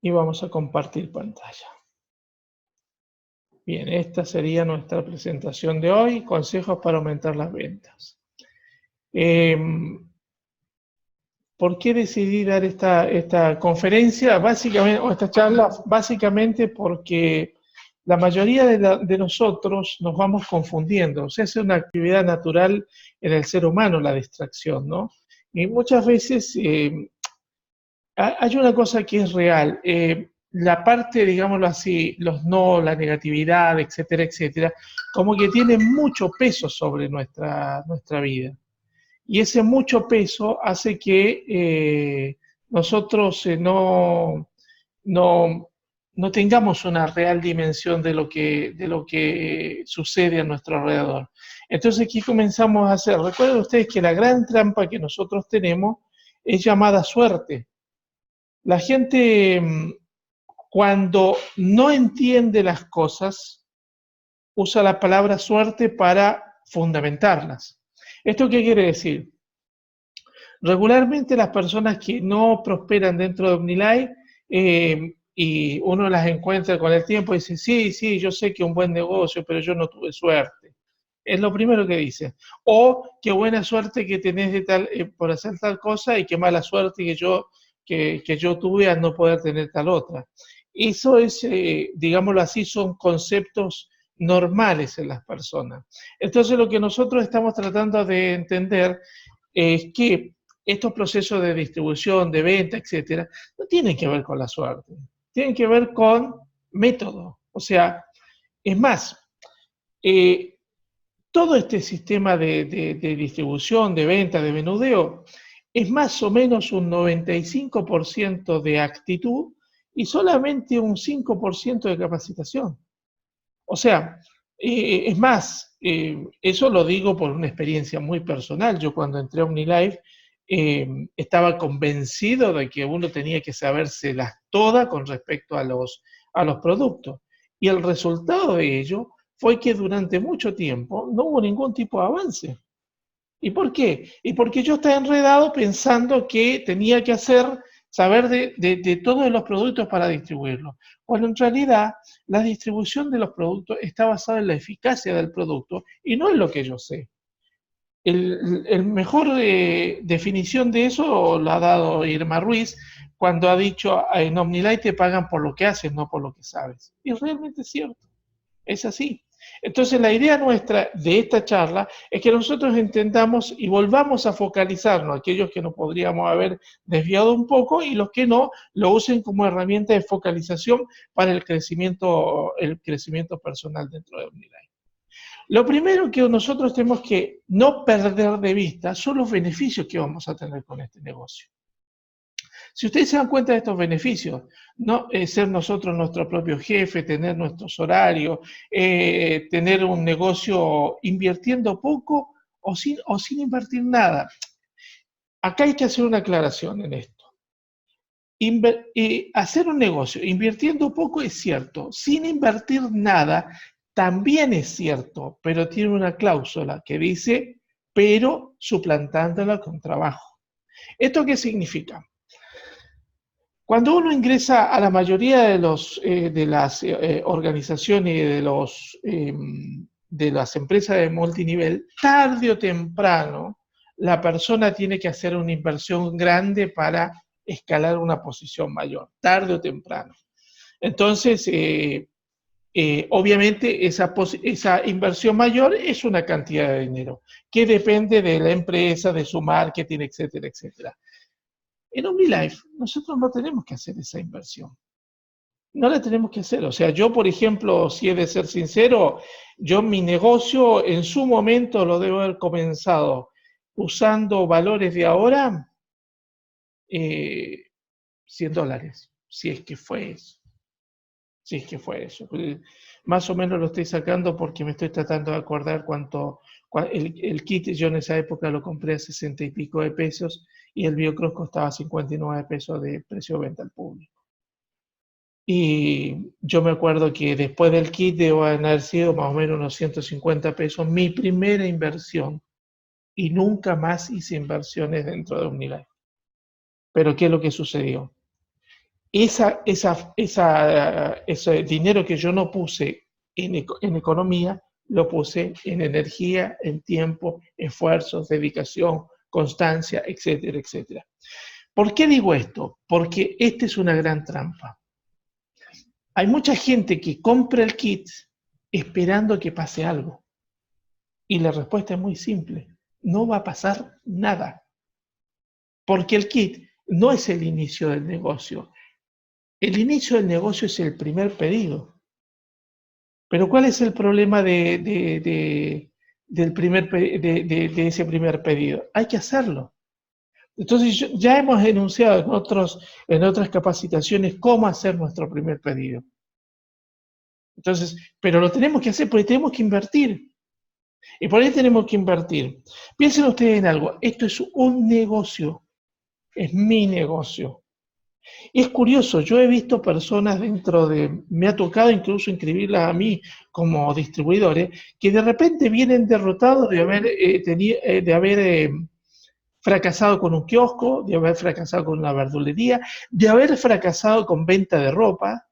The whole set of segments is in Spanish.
y vamos a compartir pantalla. Bien, esta sería nuestra presentación de hoy, consejos para aumentar las ventas. ¿Por qué decidí dar esta conferencia? Básicamente, o esta charla, básicamente porque la mayoría de nosotros nos vamos confundiendo. O sea, es una actividad natural en el ser humano la distracción, ¿no? Y muchas veces hay una cosa que es real. La parte, digámoslo así, los no, la negatividad, etcétera, etcétera, como que tiene mucho peso sobre nuestra vida. Y ese mucho peso hace que nosotros no tengamos una real dimensión de lo que sucede a nuestro alrededor. Entonces aquí comenzamos a hacer, recuerden ustedes que la gran trampa que nosotros tenemos es llamada suerte. La gente cuando no entiende las cosas usa la palabra suerte para fundamentarlas. ¿Esto qué quiere decir? Regularmente las personas que no prosperan dentro de OmniLife y uno las encuentra con el tiempo y dice, sí, yo sé que es un buen negocio, pero yo no tuve suerte. Es lo primero que dice. O qué buena suerte que tenés por hacer tal cosa y qué mala suerte que yo tuve al no poder tener tal otra. Eso es, digámoslo así, son conceptos normales en las personas. Entonces lo que nosotros estamos tratando de entender es que estos procesos de distribución, de venta, etcétera, no tienen que ver con la suerte, tienen que ver con método. O sea, es más, todo este sistema de distribución, de venta, de menudeo, es más o menos un 95% de actitud y solamente un 5% de capacitación. O sea, es más, eso lo digo por una experiencia muy personal. Yo cuando entré a OmniLife estaba convencido de que uno tenía que sabérselas todas con respecto a los productos. Y el resultado de ello fue que durante mucho tiempo no hubo ningún tipo de avance. ¿Y por qué? Y porque yo estaba enredado pensando que tenía que saber de todos los productos para distribuirlos. Cuando en realidad la distribución de los productos está basada en la eficacia del producto y no en lo que yo sé. El mejor definición de eso lo ha dado Irma Ruiz cuando ha dicho en OmniLife te pagan por lo que haces, no por lo que sabes. Y realmente es cierto, es así. Entonces la idea nuestra de esta charla es que nosotros entendamos y volvamos a focalizarnos, aquellos que nos podríamos haber desviado un poco y los que no, lo usen como herramienta de focalización para el crecimiento personal dentro de OmniLife. Lo primero que nosotros tenemos que no perder de vista son los beneficios que vamos a tener con este negocio. Si ustedes se dan cuenta de estos beneficios, ¿no? Ser nosotros nuestro propio jefe, tener nuestros horarios, tener un negocio invirtiendo poco o sin invertir nada. Acá hay que hacer una aclaración en esto. Hacer un negocio invirtiendo poco es cierto, sin invertir nada también es cierto, pero tiene una cláusula que dice, pero suplantándola con trabajo. ¿Esto qué significa? Cuando uno ingresa a la mayoría de las organizaciones y de las empresas de multinivel, tarde o temprano, la persona tiene que hacer una inversión grande para escalar una posición mayor, tarde o temprano. Entonces, obviamente, esa inversión mayor es una cantidad de dinero que depende de la empresa, de su marketing, etcétera, etcétera. En OmniLife nosotros no tenemos que hacer esa inversión. No la tenemos que hacer. O sea, yo, por ejemplo, si he de ser sincero, yo mi negocio en su momento lo debo haber comenzado usando valores de ahora, $100, si es que fue eso. Si es que fue eso. Más o menos lo estoy sacando porque me estoy tratando de acordar el kit yo en esa época lo compré a 60 y pico de pesos y el BioCross costaba 59 pesos de precio de venta al público. Y yo me acuerdo que después del kit debo haber sido más o menos unos 150 pesos mi primera inversión y nunca más hice inversiones dentro de OmniLife. Pero ¿qué es lo que sucedió? ese dinero que yo no puse en economía, lo puse en energía, en tiempo, esfuerzos, dedicación, constancia, etcétera, etcétera. ¿Por qué digo esto? Porque esta es una gran trampa. Hay mucha gente que compra el kit esperando que pase algo. Y la respuesta es muy simple. No va a pasar nada. Porque el kit no es el inicio del negocio. El inicio del negocio es el primer pedido. Pero ¿cuál es el problema de ese primer pedido? Hay que hacerlo. Entonces ya hemos enunciado en otras capacitaciones cómo hacer nuestro primer pedido. Entonces, pero lo tenemos que hacer porque tenemos que invertir. Y por ahí tenemos que invertir. Piensen ustedes en algo. Esto es un negocio. Es mi negocio. Y es curioso, yo he visto personas me ha tocado incluso inscribirlas a mí como distribuidores, que de repente vienen derrotados de haber fracasado con un kiosco, de haber fracasado con una verdulería, de haber fracasado con venta de ropa,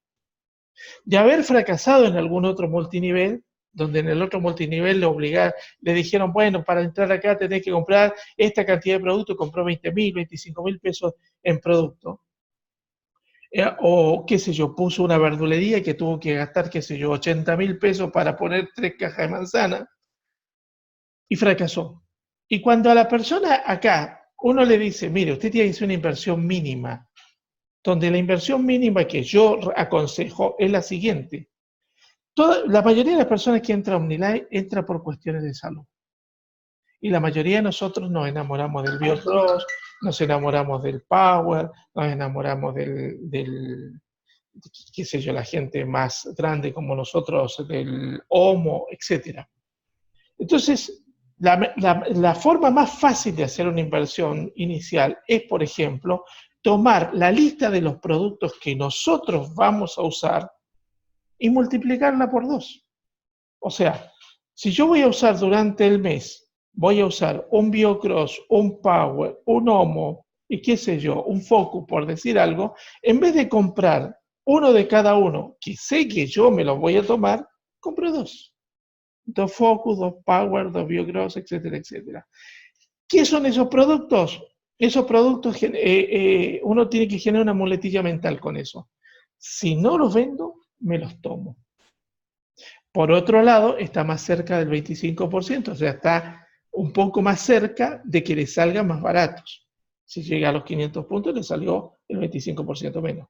de haber fracasado en algún otro multinivel, donde en el otro multinivel le dijeron, bueno, para entrar acá tenés que comprar esta cantidad de productos, compró 20.000, 25.000 pesos en producto. O qué sé yo, puso una verdulería que tuvo que gastar, qué sé yo, 80.000 pesos para poner 3 cajas de manzana y fracasó. Y cuando a la persona acá uno le dice, mire, usted tiene que hacer una inversión mínima, donde la inversión mínima que yo aconsejo es la siguiente. La mayoría de las personas que entran a OmniLife entra por cuestiones de salud. Y la mayoría de nosotros nos enamoramos del BioPlus, nos enamoramos del Power, nos enamoramos qué sé yo, la gente más grande como nosotros, del Homo, etc. Entonces, la forma más fácil de hacer una inversión inicial es, por ejemplo, tomar la lista de los productos que nosotros vamos a usar y multiplicarla por 2. O sea, si yo voy a usar durante el mes, voy a usar un BioCross, un Power, un Homo y qué sé yo, un Focus, por decir algo, en vez de comprar uno de cada uno, que sé que yo me los voy a tomar, compro 2. 2 Focus, 2 Power, 2 BioCross, etcétera, etcétera. ¿Qué son esos productos? Esos productos, uno tiene que generar una muletilla mental con eso. Si no los vendo, me los tomo. Por otro lado, está más cerca del 25%, o sea, está un poco más cerca de que le salgan más baratos. Si llega a los 500 puntos, le salió el 25% menos.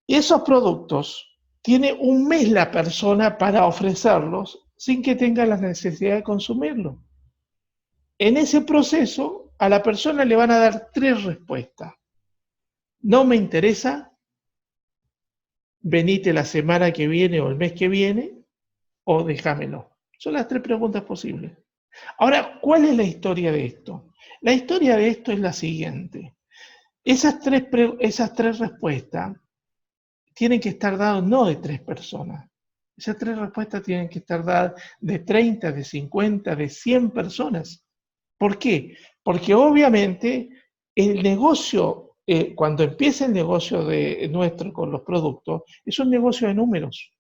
Y esos productos, tiene un mes la persona para ofrecerlos sin que tenga la necesidad de consumirlo. En ese proceso, a la persona le van a dar 3 respuestas. No me interesa, venite la semana que viene o el mes que viene, o déjamelo. Son las 3 preguntas posibles. Ahora, ¿cuál es la historia de esto? La historia de esto es la siguiente. Esas tres respuestas tienen que estar dadas no de 3 personas. Esas 3 respuestas tienen que estar dadas de 30, de 50, de 100 personas. ¿Por qué? Porque obviamente el negocio, cuando empieza el negocio nuestro con los productos, es un negocio de números.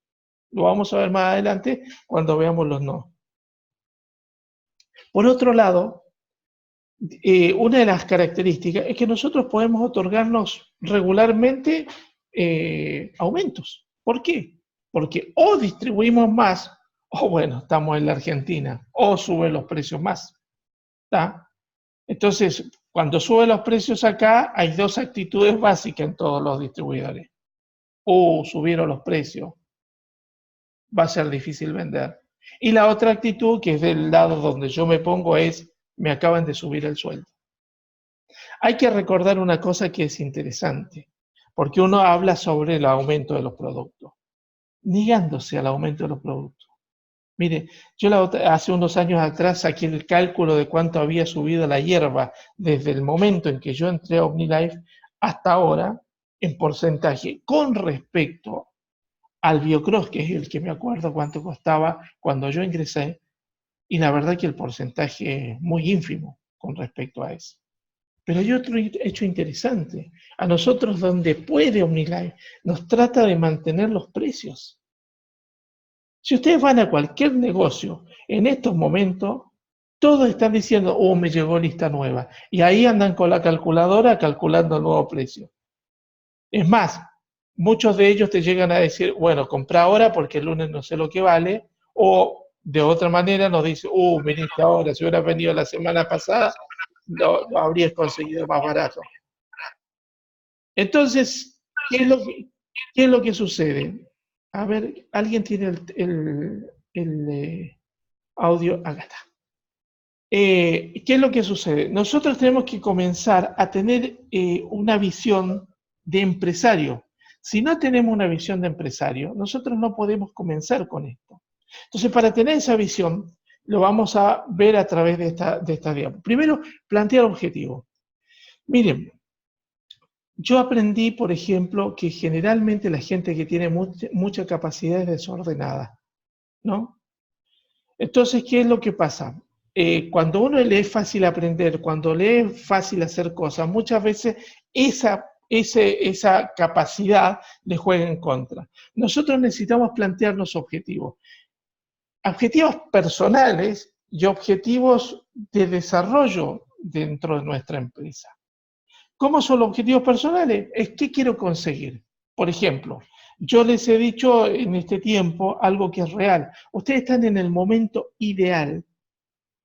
Lo vamos a ver más adelante cuando veamos los no. Por otro lado, una de las características es que nosotros podemos otorgarnos regularmente aumentos. ¿Por qué? Porque o distribuimos más, o bueno, estamos en la Argentina, o suben los precios más. ¿Está? Entonces, cuando suben los precios acá, hay 2 actitudes básicas en todos los distribuidores. Subieron los precios, va a ser difícil vender. Y la otra actitud, que es del lado donde yo me pongo, es, me acaban de subir el sueldo. Hay que recordar una cosa que es interesante, porque uno habla sobre el aumento de los productos, negándose al aumento de los productos. Mire, yo hace unos años atrás saqué el cálculo de cuánto había subido la hierba desde el momento en que yo entré a OmniLife hasta ahora, en porcentaje, con respecto al BioCross, que es el que me acuerdo cuánto costaba cuando yo ingresé, y la verdad que el porcentaje es muy ínfimo con respecto a eso. Pero hay otro hecho interesante. A nosotros donde puede OmniLife, nos trata de mantener los precios. Si ustedes van a cualquier negocio en estos momentos, todos están diciendo, oh, me llegó lista nueva. Y ahí andan con la calculadora calculando el nuevo precio. Es más, muchos de ellos te llegan a decir, bueno, compra ahora porque el lunes no sé lo que vale, o de otra manera nos dice, viniste ahora, si hubieras venido la semana pasada, lo habrías conseguido más barato. Entonces, ¿qué es lo que sucede? A ver, ¿alguien tiene el audio? Acá está. ¿Qué es lo que sucede? Nosotros tenemos que comenzar a tener una visión de empresario. Si no tenemos una visión de empresario, nosotros no podemos comenzar con esto. Entonces, para tener esa visión, lo vamos a ver a través de esta diapositiva. Primero, plantear objetivos. Miren, yo aprendí, por ejemplo, que generalmente la gente que tiene mucha capacidad es desordenada, ¿no? Entonces, ¿qué es lo que pasa? Cuando uno le es fácil aprender, cuando le es fácil hacer cosas, muchas veces esa capacidad le juega en contra. Nosotros necesitamos plantearnos objetivos. Objetivos personales y objetivos de desarrollo dentro de nuestra empresa. ¿Cómo son los objetivos personales? Es qué quiero conseguir. Por ejemplo, yo les he dicho en este tiempo algo que es real. Ustedes están en el momento ideal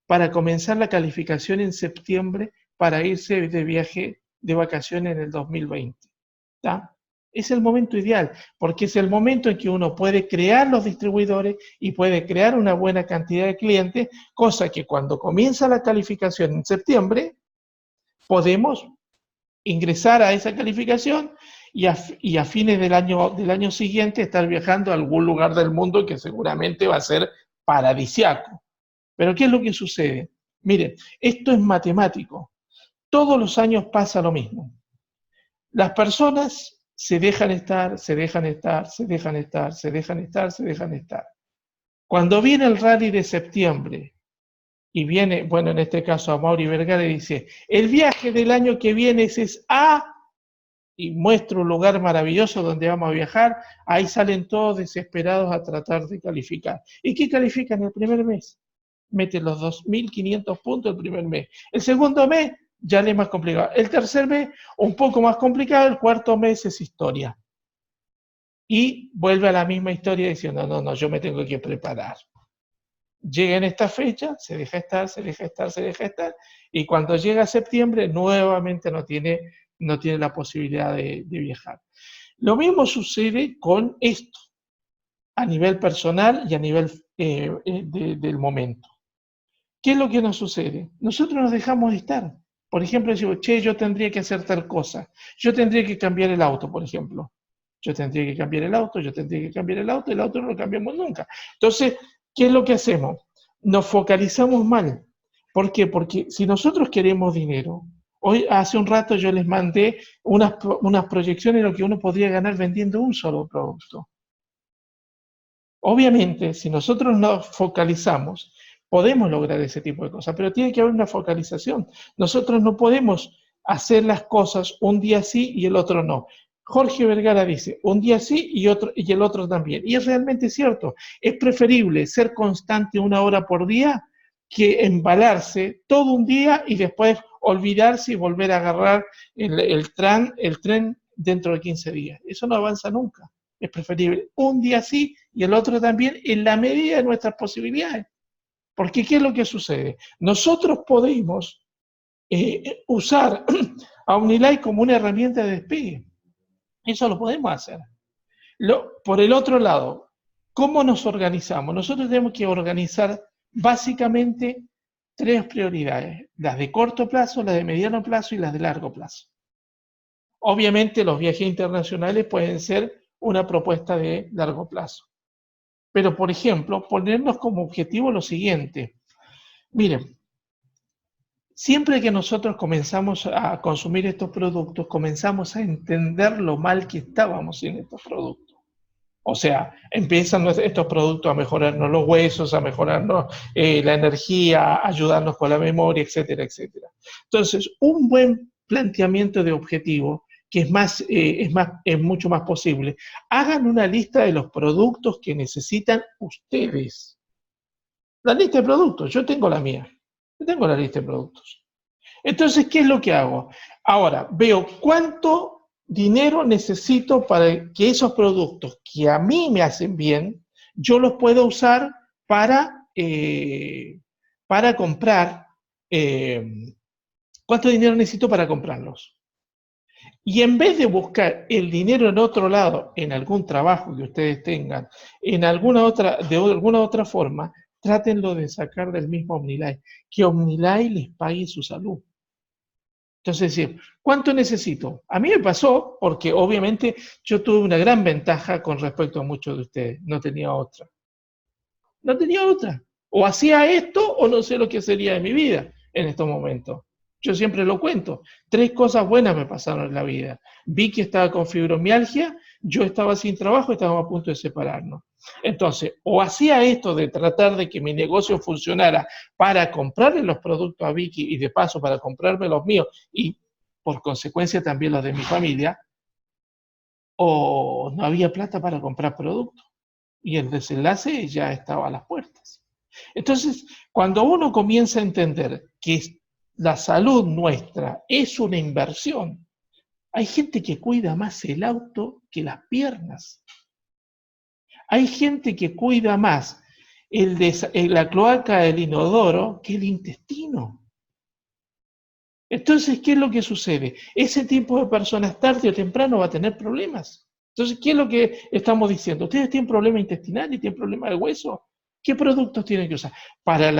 para comenzar la calificación en septiembre para irse de viaje de vacaciones en el 2020. ¿Tá? Es el momento ideal, porque es el momento en que uno puede crear los distribuidores y puede crear una buena cantidad de clientes, cosa que cuando comienza la calificación en septiembre, podemos ingresar a esa calificación y a fines del año siguiente estar viajando a algún lugar del mundo que seguramente va a ser paradisiaco. Pero ¿qué es lo que sucede? Miren, esto es matemático. Todos los años pasa lo mismo. Las personas se dejan estar, se dejan estar, se dejan estar, se dejan estar, se dejan estar. Cuando viene el rally de septiembre, y viene, bueno, en este caso a Mauri Vergara dice, el viaje del año que viene es A, y muestra un lugar maravilloso donde vamos a viajar, ahí salen todos desesperados a tratar de calificar. ¿Y qué califican el primer mes? Meten los 2.500 puntos el primer mes. El segundo mes ya le es más complicado. El tercer mes, un poco más complicado. El cuarto mes es historia. Y vuelve a la misma historia diciendo, no, yo me tengo que preparar. Llega en esta fecha, se deja estar, se deja estar, se deja estar, y cuando llega septiembre, nuevamente no tiene la posibilidad de viajar. Lo mismo sucede con esto, a nivel personal y a nivel del momento. ¿Qué es lo que nos sucede? Nosotros nos dejamos de estar. Por ejemplo, digo, yo tendría que hacer tal cosa. Yo tendría que cambiar el auto, por ejemplo. Yo tendría que cambiar el auto, yo tendría que cambiar el auto no lo cambiamos nunca. Entonces, ¿qué es lo que hacemos? Nos focalizamos mal. ¿Por qué? Porque si nosotros queremos dinero, hace un rato yo les mandé unas proyecciones de lo que uno podría ganar vendiendo un solo producto. Obviamente, si nosotros nos focalizamos, podemos lograr ese tipo de cosas, pero tiene que haber una focalización. Nosotros no podemos hacer las cosas un día sí y el otro no. Jorge Vergara dice, un día sí y el otro también. Y es realmente cierto. Es preferible ser constante 1 hora por día que embalarse todo un día y después olvidarse y volver a agarrar el tren dentro de 15 días. Eso no avanza nunca. Es preferible un día sí y el otro también en la medida de nuestras posibilidades. Porque ¿qué es lo que sucede? Nosotros podemos usar a OmniLife como una herramienta de despegue. Eso lo podemos hacer. Por el otro lado, ¿cómo nos organizamos? Nosotros tenemos que organizar básicamente 3 prioridades. Las de corto plazo, las de mediano plazo y las de largo plazo. Obviamente los viajes internacionales pueden ser una propuesta de largo plazo. Pero, por ejemplo, ponernos como objetivo lo siguiente. Miren, siempre que nosotros comenzamos a consumir estos productos, comenzamos a entender lo mal que estábamos en estos productos. O sea, empiezan estos productos a mejorarnos los huesos, a mejorarnos la energía, a ayudarnos con la memoria, etcétera, etcétera. Entonces, un buen planteamiento de objetivo, que es mucho más posible, hagan una lista de los productos que necesitan ustedes. La lista de productos, yo tengo la mía. Yo tengo la lista de productos. Entonces, ¿qué es lo que hago? Ahora, veo cuánto dinero necesito para que esos productos que a mí me hacen bien, yo los pueda usar para comprar. ¿Cuánto dinero necesito para comprarlos? Y en vez de buscar el dinero en otro lado, en algún trabajo que ustedes tengan, de alguna otra forma, trátenlo de sacar del mismo OmniLife, que OmniLife les pague su salud. Entonces, decir, ¿cuánto necesito? A mí me pasó porque obviamente yo tuve una gran ventaja con respecto a muchos de ustedes. No tenía otra. No tenía otra. O hacía esto o no sé lo que sería de mi vida en estos momentos. Yo siempre lo cuento. 3 cosas buenas me pasaron en la vida. Vi que estaba con fibromialgia, yo estaba sin trabajo y estábamos a punto de separarnos. Entonces, o hacía esto de tratar de que mi negocio funcionara para comprarle los productos a Vicky y de paso para comprarme los míos y por consecuencia también los de mi familia, o no había plata para comprar productos y el desenlace ya estaba a las puertas. Entonces, cuando uno comienza a entender que la salud nuestra es una inversión, hay gente que cuida más el auto que las piernas. Hay gente que cuida más la cloaca del inodoro que el intestino. Entonces, ¿qué es lo que sucede? Ese tipo de personas tarde o temprano va a tener problemas. Entonces, ¿qué es lo que estamos diciendo? ¿Ustedes tienen problemas intestinales y tienen problemas de hueso? ¿Qué productos tienen que usar? Para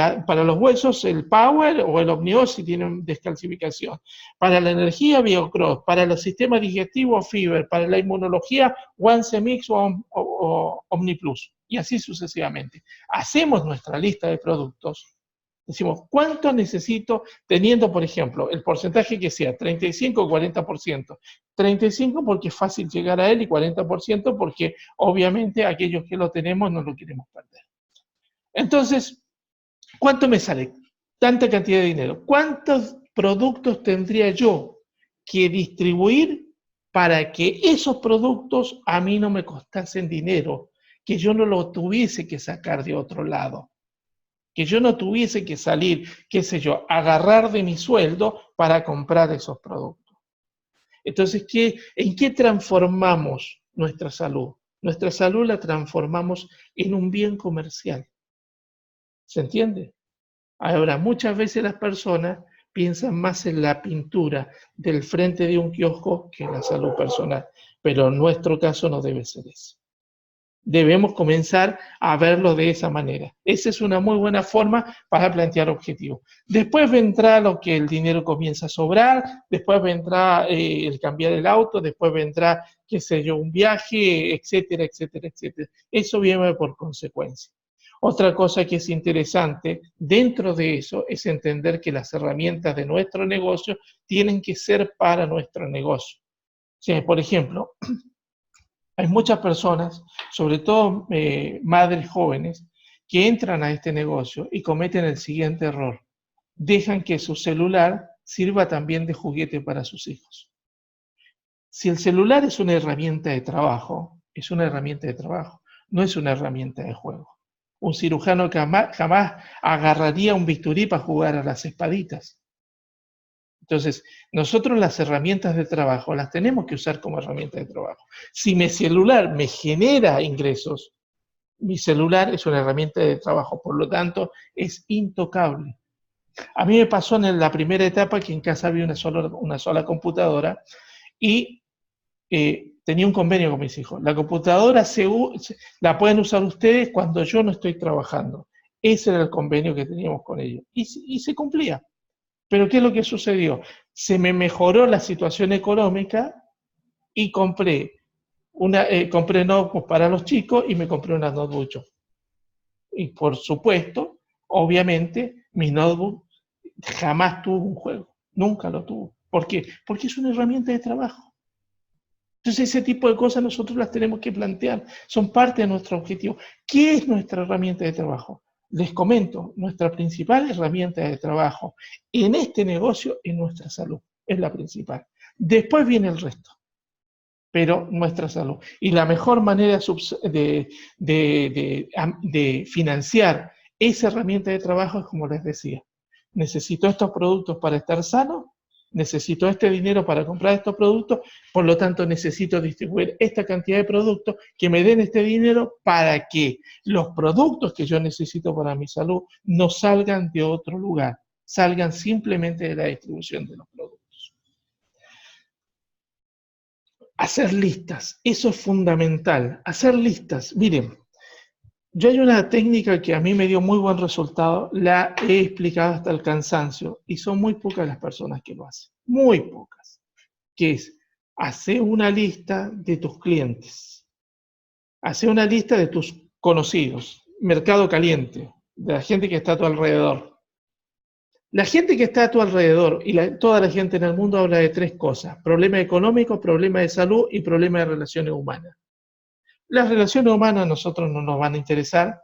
los huesos, el Power o el Omnios si tienen descalcificación. Para la energía, BioCross. Para el sistema digestivo, Fiber. Para la inmunología, OneSemix o OmniPlus. Y así sucesivamente. Hacemos nuestra lista de productos. Decimos, ¿cuánto necesito teniendo, por ejemplo, el porcentaje que sea 35 o 40%? 35 porque es fácil llegar a él y 40% porque obviamente aquellos que lo tenemos no lo queremos perder. Entonces, ¿cuánto me sale? Tanta cantidad de dinero. ¿Cuántos productos tendría yo que distribuir para que esos productos a mí no me costasen dinero, que yo no lo tuviese que sacar de otro lado? Que yo no tuviese que salir, qué sé yo, agarrar de mi sueldo para comprar esos productos. Entonces, ¿en qué transformamos nuestra salud? Nuestra salud la transformamos en un bien comercial. ¿Se entiende? Ahora, muchas veces las personas piensan más en la pintura del frente de un kiosco que en la salud personal, pero en nuestro caso no debe ser eso. Debemos comenzar a verlo de esa manera. Esa es una muy buena forma para plantear objetivos. Después vendrá lo que el dinero comienza a sobrar, después vendrá el cambiar el auto, después vendrá, qué sé yo, un viaje, etcétera, etcétera, etcétera. Eso viene por consecuencia. Otra cosa que es interesante dentro de eso es entender que las herramientas de nuestro negocio tienen que ser para nuestro negocio. O sea, por ejemplo, hay muchas personas, sobre todo madres jóvenes, que entran a este negocio y cometen el siguiente error. Dejan que su celular sirva también de juguete para sus hijos. Si el celular es una herramienta de trabajo, es una herramienta de trabajo, no es una herramienta de juego. Un cirujano jamás agarraría un bisturí para jugar a las espaditas. Entonces, nosotros las herramientas de trabajo las tenemos que usar como herramientas de trabajo. Si mi celular me genera ingresos, mi celular es una herramienta de trabajo, por lo tanto, es intocable. A mí me pasó en la primera etapa que en casa había una sola computadora y tenía un convenio con mis hijos. La computadora la pueden usar ustedes cuando yo no estoy trabajando. Ese era el convenio que teníamos con ellos. Y se cumplía. Pero ¿qué es lo que sucedió? Se me mejoró la situación económica y compré notebooks para los chicos y me compré unas notebooks. Y por supuesto, obviamente, mi notebook jamás tuvo un juego. Nunca lo tuvo. ¿Por qué? Porque es una herramienta de trabajo. Entonces ese tipo de cosas nosotros las tenemos que plantear, son parte de nuestro objetivo. ¿Qué es nuestra herramienta de trabajo? Les comento, nuestra principal herramienta de trabajo en este negocio es nuestra salud, es la principal. Después viene el resto, pero nuestra salud. Y la mejor manera de financiar esa herramienta de trabajo es como les decía. Necesito estos productos para estar sano, necesito este dinero para comprar estos productos, por lo tanto necesito distribuir esta cantidad de productos que me den este dinero para que los productos que yo necesito para mi salud no salgan de otro lugar, salgan simplemente de la distribución de los productos. Hacer listas, eso es fundamental, hacer listas. Miren, yo hay una técnica que a mí me dio muy buen resultado, la he explicado hasta el cansancio, y son muy pocas las personas que lo hacen, muy pocas, que es, hacer una lista de tus clientes, hacer una lista de tus conocidos, mercado caliente, de la gente que está a tu alrededor. La gente que está a tu alrededor y toda la gente en el mundo habla de tres cosas: problema económico, problema de salud y problema de relaciones humanas. Las relaciones humanas a nosotros no nos van a interesar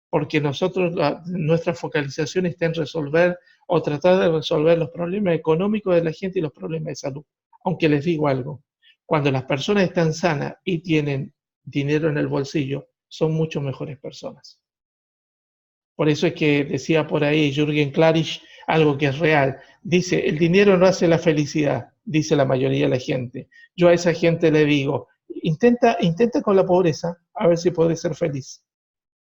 porque nuestra focalización está en resolver o tratar de resolver los problemas económicos de la gente y los problemas de salud. Aunque les digo algo, cuando las personas están sanas y tienen dinero en el bolsillo, son mucho mejores personas. Por eso es que decía por ahí Jürgen Klarich algo que es real. Dice, el dinero no hace la felicidad, dice la mayoría de la gente. Yo a esa gente le digo, intenta con la pobreza a ver si podés ser feliz.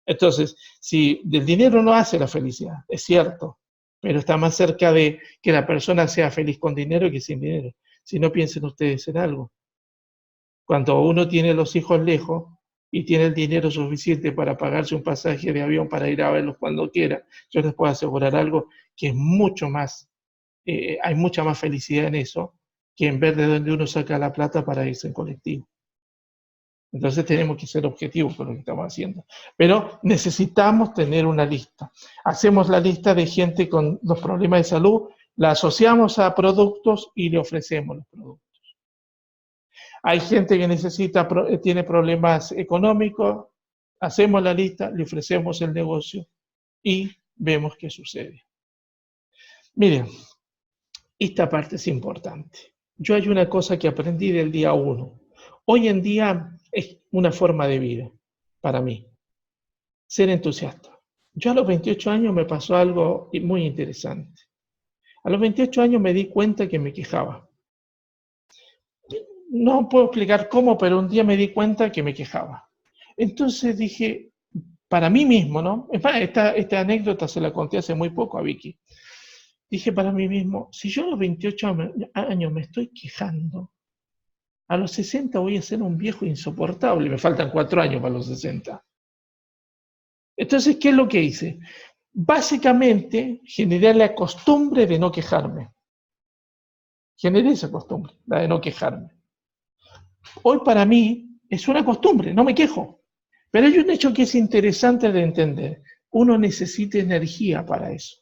Entonces, si el dinero no hace la felicidad, es cierto, pero está más cerca de que la persona sea feliz con dinero que sin dinero. Si no, piensen ustedes en algo. Cuando uno tiene los hijos lejos y tiene el dinero suficiente para pagarse un pasaje de avión para ir a verlos cuando quiera, yo les puedo asegurar algo que es mucho más, hay mucha más felicidad en eso que en ver de dónde uno saca la plata para irse en colectivo. Entonces tenemos que ser objetivos con lo que estamos haciendo. Pero necesitamos tener una lista. Hacemos la lista de gente con los problemas de salud, la asociamos a productos y le ofrecemos los productos. Hay gente que tiene problemas económicos, hacemos la lista, le ofrecemos el negocio y vemos qué sucede. Miren, esta parte es importante. Yo hay una cosa que aprendí del día 1. Hoy en día es una forma de vida para mí, ser entusiasta. Yo a los 28 años me pasó algo muy interesante. A los 28 años me di cuenta que me quejaba. No puedo explicar cómo, pero un día me di cuenta que me quejaba. Entonces dije, para mí mismo, ¿no? Esta anécdota se la conté hace muy poco a Vicky. Dije para mí mismo, si yo a los 28 años me estoy quejando, a los 60 voy a ser un viejo insoportable, me faltan 4 años para los 60. Entonces, ¿qué es lo que hice? Básicamente, generé la costumbre de no quejarme. Generé esa costumbre, la de no quejarme. Hoy para mí es una costumbre, no me quejo. Pero hay un hecho que es interesante de entender. Uno necesita energía para eso.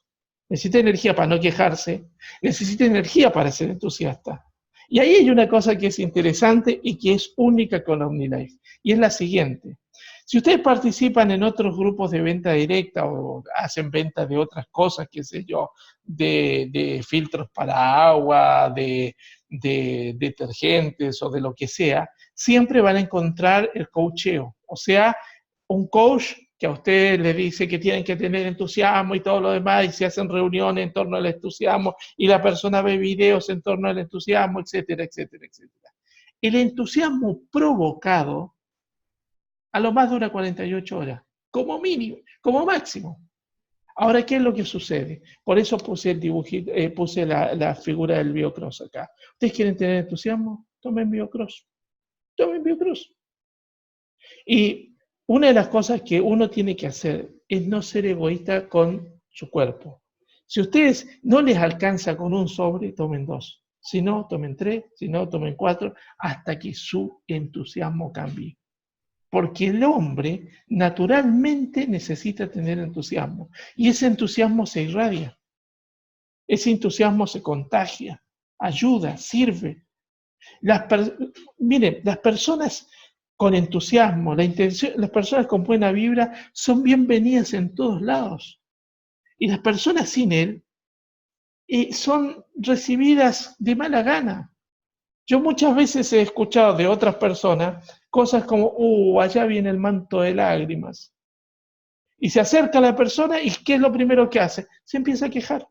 Necesita energía para no quejarse, necesita energía para ser entusiasta. Y ahí hay una cosa que es interesante y que es única con OmniLife, y es la siguiente. Si ustedes participan en otros grupos de venta directa o hacen venta de otras cosas, qué sé yo, de filtros para agua, de detergentes o de lo que sea, siempre van a encontrar el coacheo, o sea, un coach que a ustedes les dice que tienen que tener entusiasmo y todo lo demás, y se hacen reuniones en torno al entusiasmo, y la persona ve videos en torno al entusiasmo, etcétera, etcétera, etcétera. El entusiasmo provocado a lo más dura 48 horas, como mínimo, como máximo. Ahora, ¿qué es lo que sucede? Por eso puse el dibujito, puse la figura del biocross acá. ¿Ustedes quieren tener entusiasmo? Tomen biocross. Tomen biocross. Y una de las cosas que uno tiene que hacer es no ser egoísta con su cuerpo. Si a ustedes no les alcanza con un sobre, tomen 2. Si no, tomen 3. Si no, tomen 4, hasta que su entusiasmo cambie. Porque el hombre naturalmente necesita tener entusiasmo. Y ese entusiasmo se irradia. Ese entusiasmo se contagia, ayuda, sirve. Miren, las personas con entusiasmo, las personas con buena vibra son bienvenidas en todos lados. Y las personas sin él son recibidas de mala gana. Yo muchas veces he escuchado de otras personas cosas como, allá viene el manto de lágrimas. Y se acerca a la persona y ¿qué es lo primero que hace? Se empieza a quejar.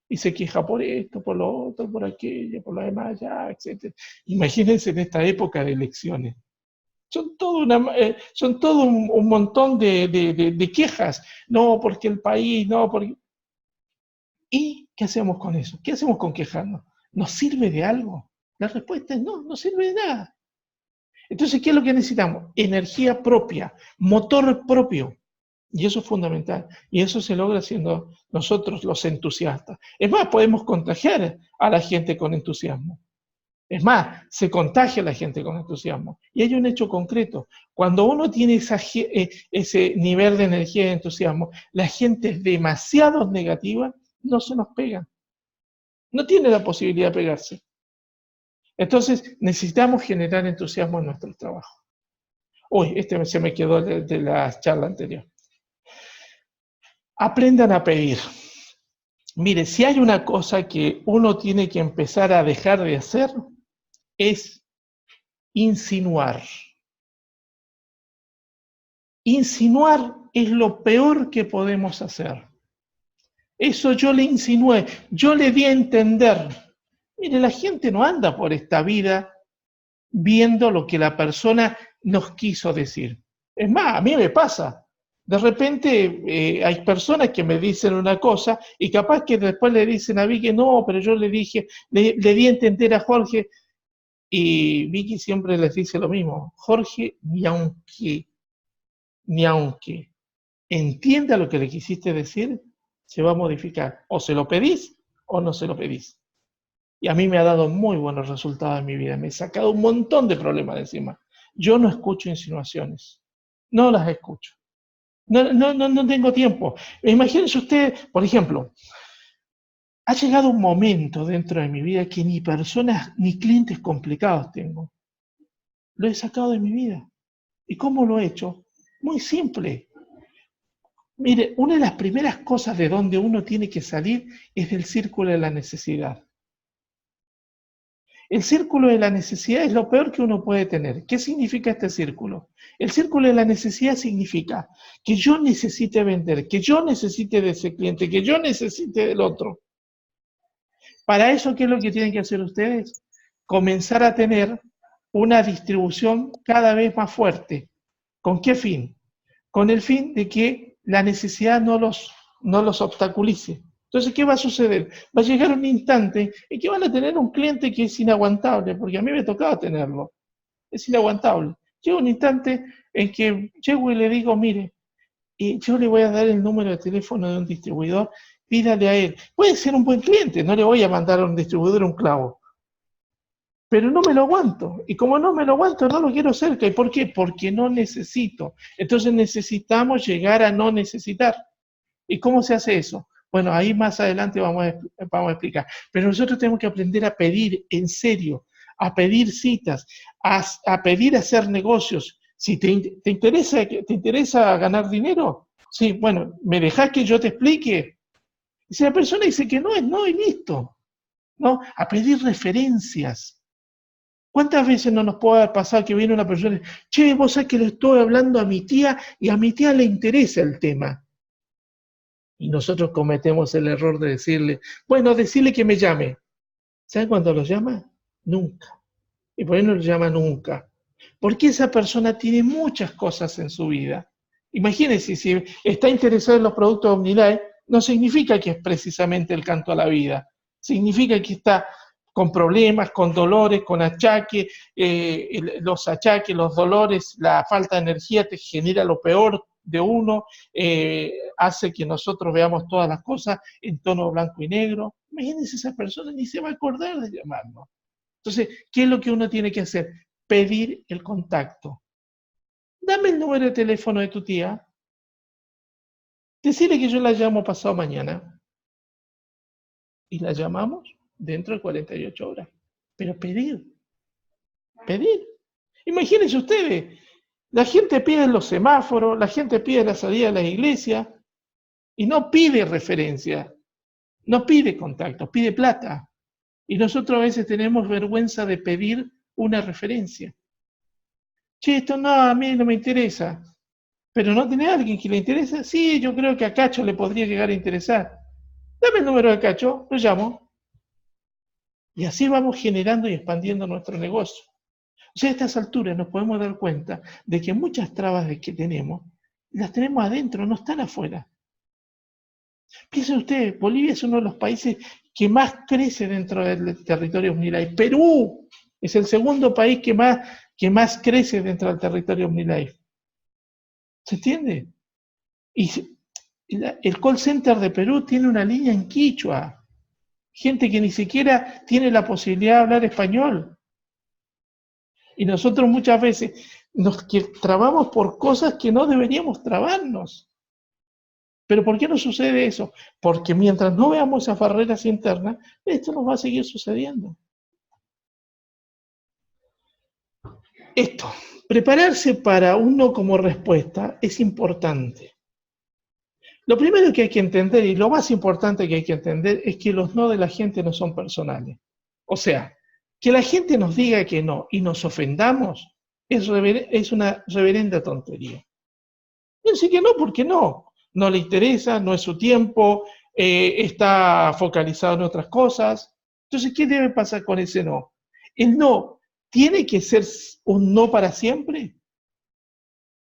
Y se queja por esto, por lo otro, por aquello, por lo demás, ya, etc. Imagínense en esta época de elecciones. Son todo un montón de quejas. No, porque el país, no, porque... ¿Y qué hacemos con eso? ¿Qué hacemos con quejarnos? ¿Nos sirve de algo? La respuesta es no, no sirve de nada. Entonces, ¿qué es lo que necesitamos? Energía propia, motor propio. Y eso es fundamental. Y eso se logra siendo nosotros los entusiastas. Es más, podemos contagiar a la gente con entusiasmo. Es más, se contagia a la gente con entusiasmo. Y hay un hecho concreto. Cuando uno tiene ese nivel de energía y de entusiasmo, la gente es demasiado negativa, no se nos pega. No tiene la posibilidad de pegarse. Entonces, necesitamos generar entusiasmo en nuestro trabajo. Uy, este se me quedó de la charla anterior. Aprendan a pedir. Mire, si hay una cosa que uno tiene que empezar a dejar de hacer, es insinuar. Insinuar es lo peor que podemos hacer. Eso yo le insinué, yo le di a entender. Mire, la gente no anda por esta vida viendo lo que la persona nos quiso decir. Es más, a mí me pasa. De repente hay personas que me dicen una cosa y capaz que después le dicen a Vicky, no, pero yo le dije, le di a entender a Jorge, y Vicky siempre les dice lo mismo. Jorge, ni aunque entienda lo que le quisiste decir, se va a modificar. O se lo pedís o no se lo pedís. Y a mí me ha dado muy buenos resultados en mi vida. Me he sacado un montón de problemas de encima. Yo no escucho insinuaciones. No las escucho. No tengo tiempo. Imagínense usted, por ejemplo, ha llegado un momento dentro de mi vida que ni personas ni clientes complicados tengo. Lo he sacado de mi vida. ¿Y cómo lo he hecho? Muy simple. Mire, una de las primeras cosas de donde uno tiene que salir es del círculo de la necesidad. El círculo de la necesidad es lo peor que uno puede tener. ¿Qué significa este círculo? El círculo de la necesidad significa que yo necesite vender, que yo necesite de ese cliente, que yo necesite del otro. Para eso, ¿qué es lo que tienen que hacer ustedes? Comenzar a tener una distribución cada vez más fuerte. ¿Con qué fin? Con el fin de que la necesidad no los obstaculice. Entonces, ¿qué va a suceder? Va a llegar un instante en que van a tener un cliente que es inaguantable, porque a mí me tocaba tenerlo. Es inaguantable. Llega un instante en que llego y le digo, mire, yo le voy a dar el número de teléfono de un distribuidor, pídale a él. Puede ser un buen cliente, no le voy a mandar a un distribuidor un clavo. Pero no me lo aguanto. Y como no me lo aguanto, no lo quiero cerca. ¿Y por qué? Porque no necesito. Entonces necesitamos llegar a no necesitar. ¿Y cómo se hace eso? Bueno, ahí más adelante vamos a explicar. Pero nosotros tenemos que aprender a pedir en serio, a pedir citas, a pedir hacer negocios. Si te interesa ganar dinero, sí, bueno, ¿me dejás que yo te explique? Y si la persona dice que no, es no y listo. ¿No? A pedir referencias. ¿Cuántas veces no nos puede haber pasado que viene una persona y dice, che, vos sabés que le estoy hablando a mi tía y a mi tía le interesa el tema? Y nosotros cometemos el error de decirle, bueno, decirle que me llame. ¿Saben cuándo lo llama? Nunca. ¿Y por qué no lo llama nunca? Porque esa persona tiene muchas cosas en su vida. Imagínense, si está interesado en los productos OmniLife, no significa que es precisamente el canto a la vida. Significa que está con problemas, con dolores, con achaques, los achaques, los dolores, la falta de energía te genera lo peor de uno, hace que nosotros veamos todas las cosas en tono blanco y negro. Imagínense, esa persona ni se va a acordar de llamarnos. Entonces, ¿qué es lo que uno tiene que hacer? Pedir el contacto. Dame el número de teléfono de tu tía. Decirle que yo la llamo pasado mañana. Y la llamamos dentro de 48 horas. Pero pedir. Pedir. Imagínense ustedes, la gente pide en los semáforos, la gente pide la salida de las iglesias y no pide referencia, no pide contacto, pide plata. Y nosotros a veces tenemos vergüenza de pedir una referencia. Che, esto no, a mí no me interesa. Pero ¿no tiene alguien que le interesa? Sí, yo creo que a Cacho le podría llegar a interesar. Dame el número de Cacho, lo llamo. Y así vamos generando y expandiendo nuestro negocio. O sea, a estas alturas nos podemos dar cuenta de que muchas trabas que tenemos, las tenemos adentro, no están afuera. Piensen ustedes, Bolivia es uno de los países que más crece dentro del territorio OmniLife. Perú es el segundo país que más crece dentro del territorio OmniLife. ¿Se entiende? Y el call center de Perú tiene una línea en quichua. Gente que ni siquiera tiene la posibilidad de hablar español. Y nosotros muchas veces nos trabamos por cosas que no deberíamos trabarnos. ¿Pero por qué no sucede eso? Porque mientras no veamos esas barreras internas, esto nos va a seguir sucediendo. Esto, prepararse para un no como respuesta es importante. Lo primero que hay que entender, y lo más importante que hay que entender, es que los no de la gente no son personales. O sea, que la gente nos diga que no y nos ofendamos es una reverenda tontería. Dice que no, porque no. No le interesa, no es su tiempo, está focalizado en otras cosas. Entonces, ¿qué debe pasar con ese no? El no tiene que ser un no para siempre.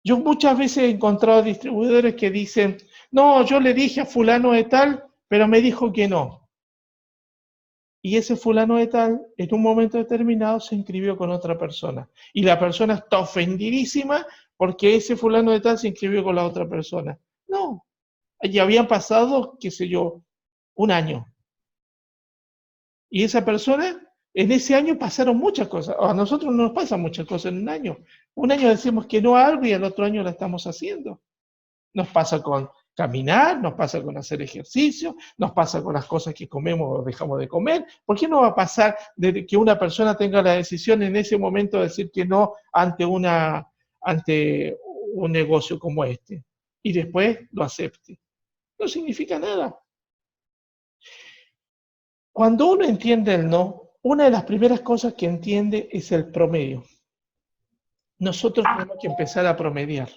Yo muchas veces he encontrado distribuidores que dicen, no, yo le dije a fulano de tal, pero me dijo que no. Y ese fulano de tal, en un momento determinado, se inscribió con otra persona. Y la persona está ofendidísima porque ese fulano de tal se inscribió con la otra persona. No, ya habían pasado, qué sé yo, un año. Y esa persona, en ese año pasaron muchas cosas. A nosotros no nos pasan muchas cosas en un año. Un año decimos que no a algo y al otro año la estamos haciendo. Nos pasa con caminar, nos pasa con hacer ejercicio, nos pasa con las cosas que comemos o dejamos de comer. ¿Por qué no va a pasar de que una persona tenga la decisión en ese momento de decir que no ante un negocio como este y después lo acepte? No significa nada. Cuando uno entiende el no, una de las primeras cosas que entiende es el promedio. Nosotros tenemos que empezar a promediar.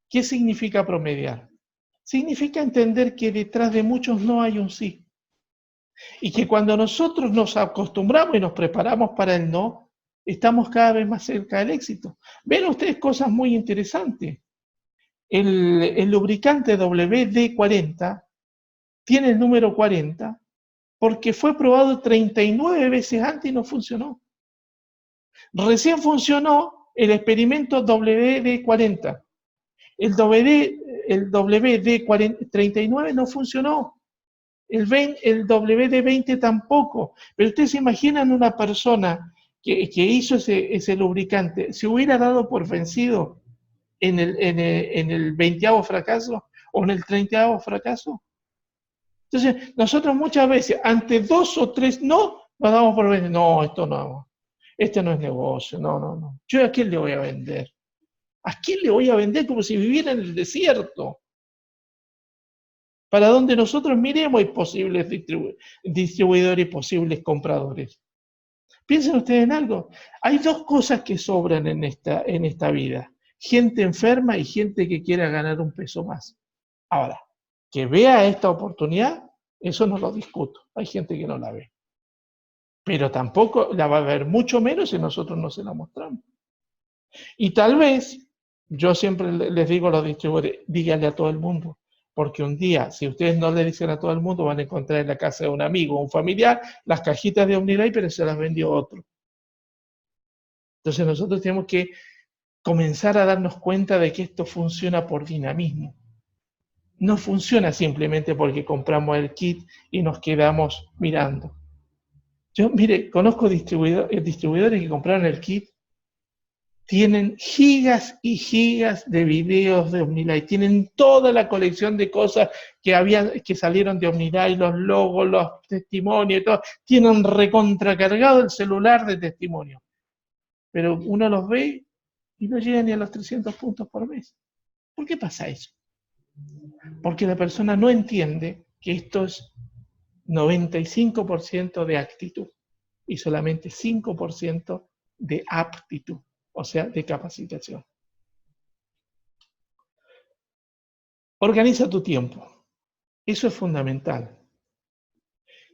¿Qué significa promediar? Significa entender que detrás de muchos no hay un sí. Y que cuando nosotros nos acostumbramos y nos preparamos para el no, estamos cada vez más cerca del éxito. Ven ustedes cosas muy interesantes. El lubricante WD-40 tiene el número 40 porque fue probado 39 veces antes y no funcionó. Recién funcionó el experimento WD-40. El WD-39 no funcionó. El WD-20 tampoco. Pero ustedes se imaginan una persona que hizo ese lubricante, ¿se hubiera dado por vencido en el 20º fracaso o en el 30º fracaso? Entonces, nosotros muchas veces, ante 2 o 3 no, nos damos por vencido. No, esto no. Este no es negocio. No. ¿Yo a quién le voy a vender? ¿A quién le voy a vender como si viviera en el desierto? Para donde nosotros miremos hay posibles distribuidores y posibles compradores. Piensen ustedes en algo. Hay dos cosas que sobran en esta vida. Gente enferma y gente que quiera ganar un peso más. Ahora, que vea esta oportunidad, eso no lo discuto. Hay gente que no la ve. Pero tampoco la va a ver mucho menos si nosotros no se la mostramos. Y tal vez, yo siempre les digo a los distribuidores, díganle a todo el mundo. Porque un día, si ustedes no le dicen a todo el mundo, van a encontrar en la casa de un amigo o un familiar las cajitas de OmniLife, pero se las vendió otro. Entonces nosotros tenemos que comenzar a darnos cuenta de que esto funciona por dinamismo. No funciona simplemente porque compramos el kit y nos quedamos mirando. Yo, mire, conozco distribuidores que compraron el kit, tienen gigas y gigas de videos de OmniLife, tienen toda la colección de cosas que salieron de OmniLife, los logos, los testimonios y todo, tienen recontracargado el celular de testimonios. pero uno los ve y no llegan ni a los 300 puntos por mes. ¿Por qué pasa eso? Porque la persona no entiende que esto es 95% de actitud y solamente 5% de aptitud, o sea, de capacitación. Organiza tu tiempo. Eso es fundamental.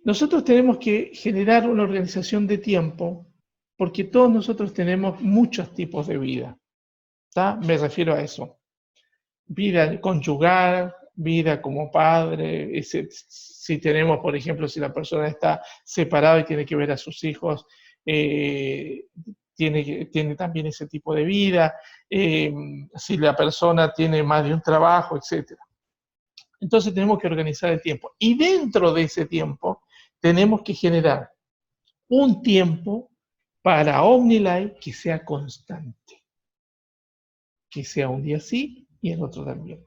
Nosotros tenemos que generar una organización de tiempo porque todos nosotros tenemos muchos tipos de vida. ¿Tá? Me refiero a eso. Vida conyugal, vida como padre, si tenemos, por ejemplo, si la persona está separada y tiene que ver a sus hijos, tiene también ese tipo de vida, si la persona tiene más de un trabajo, etc. Entonces tenemos que organizar el tiempo. Y dentro de ese tiempo tenemos que generar un tiempo para OmniLife que sea constante. Que sea un día sí y el otro también.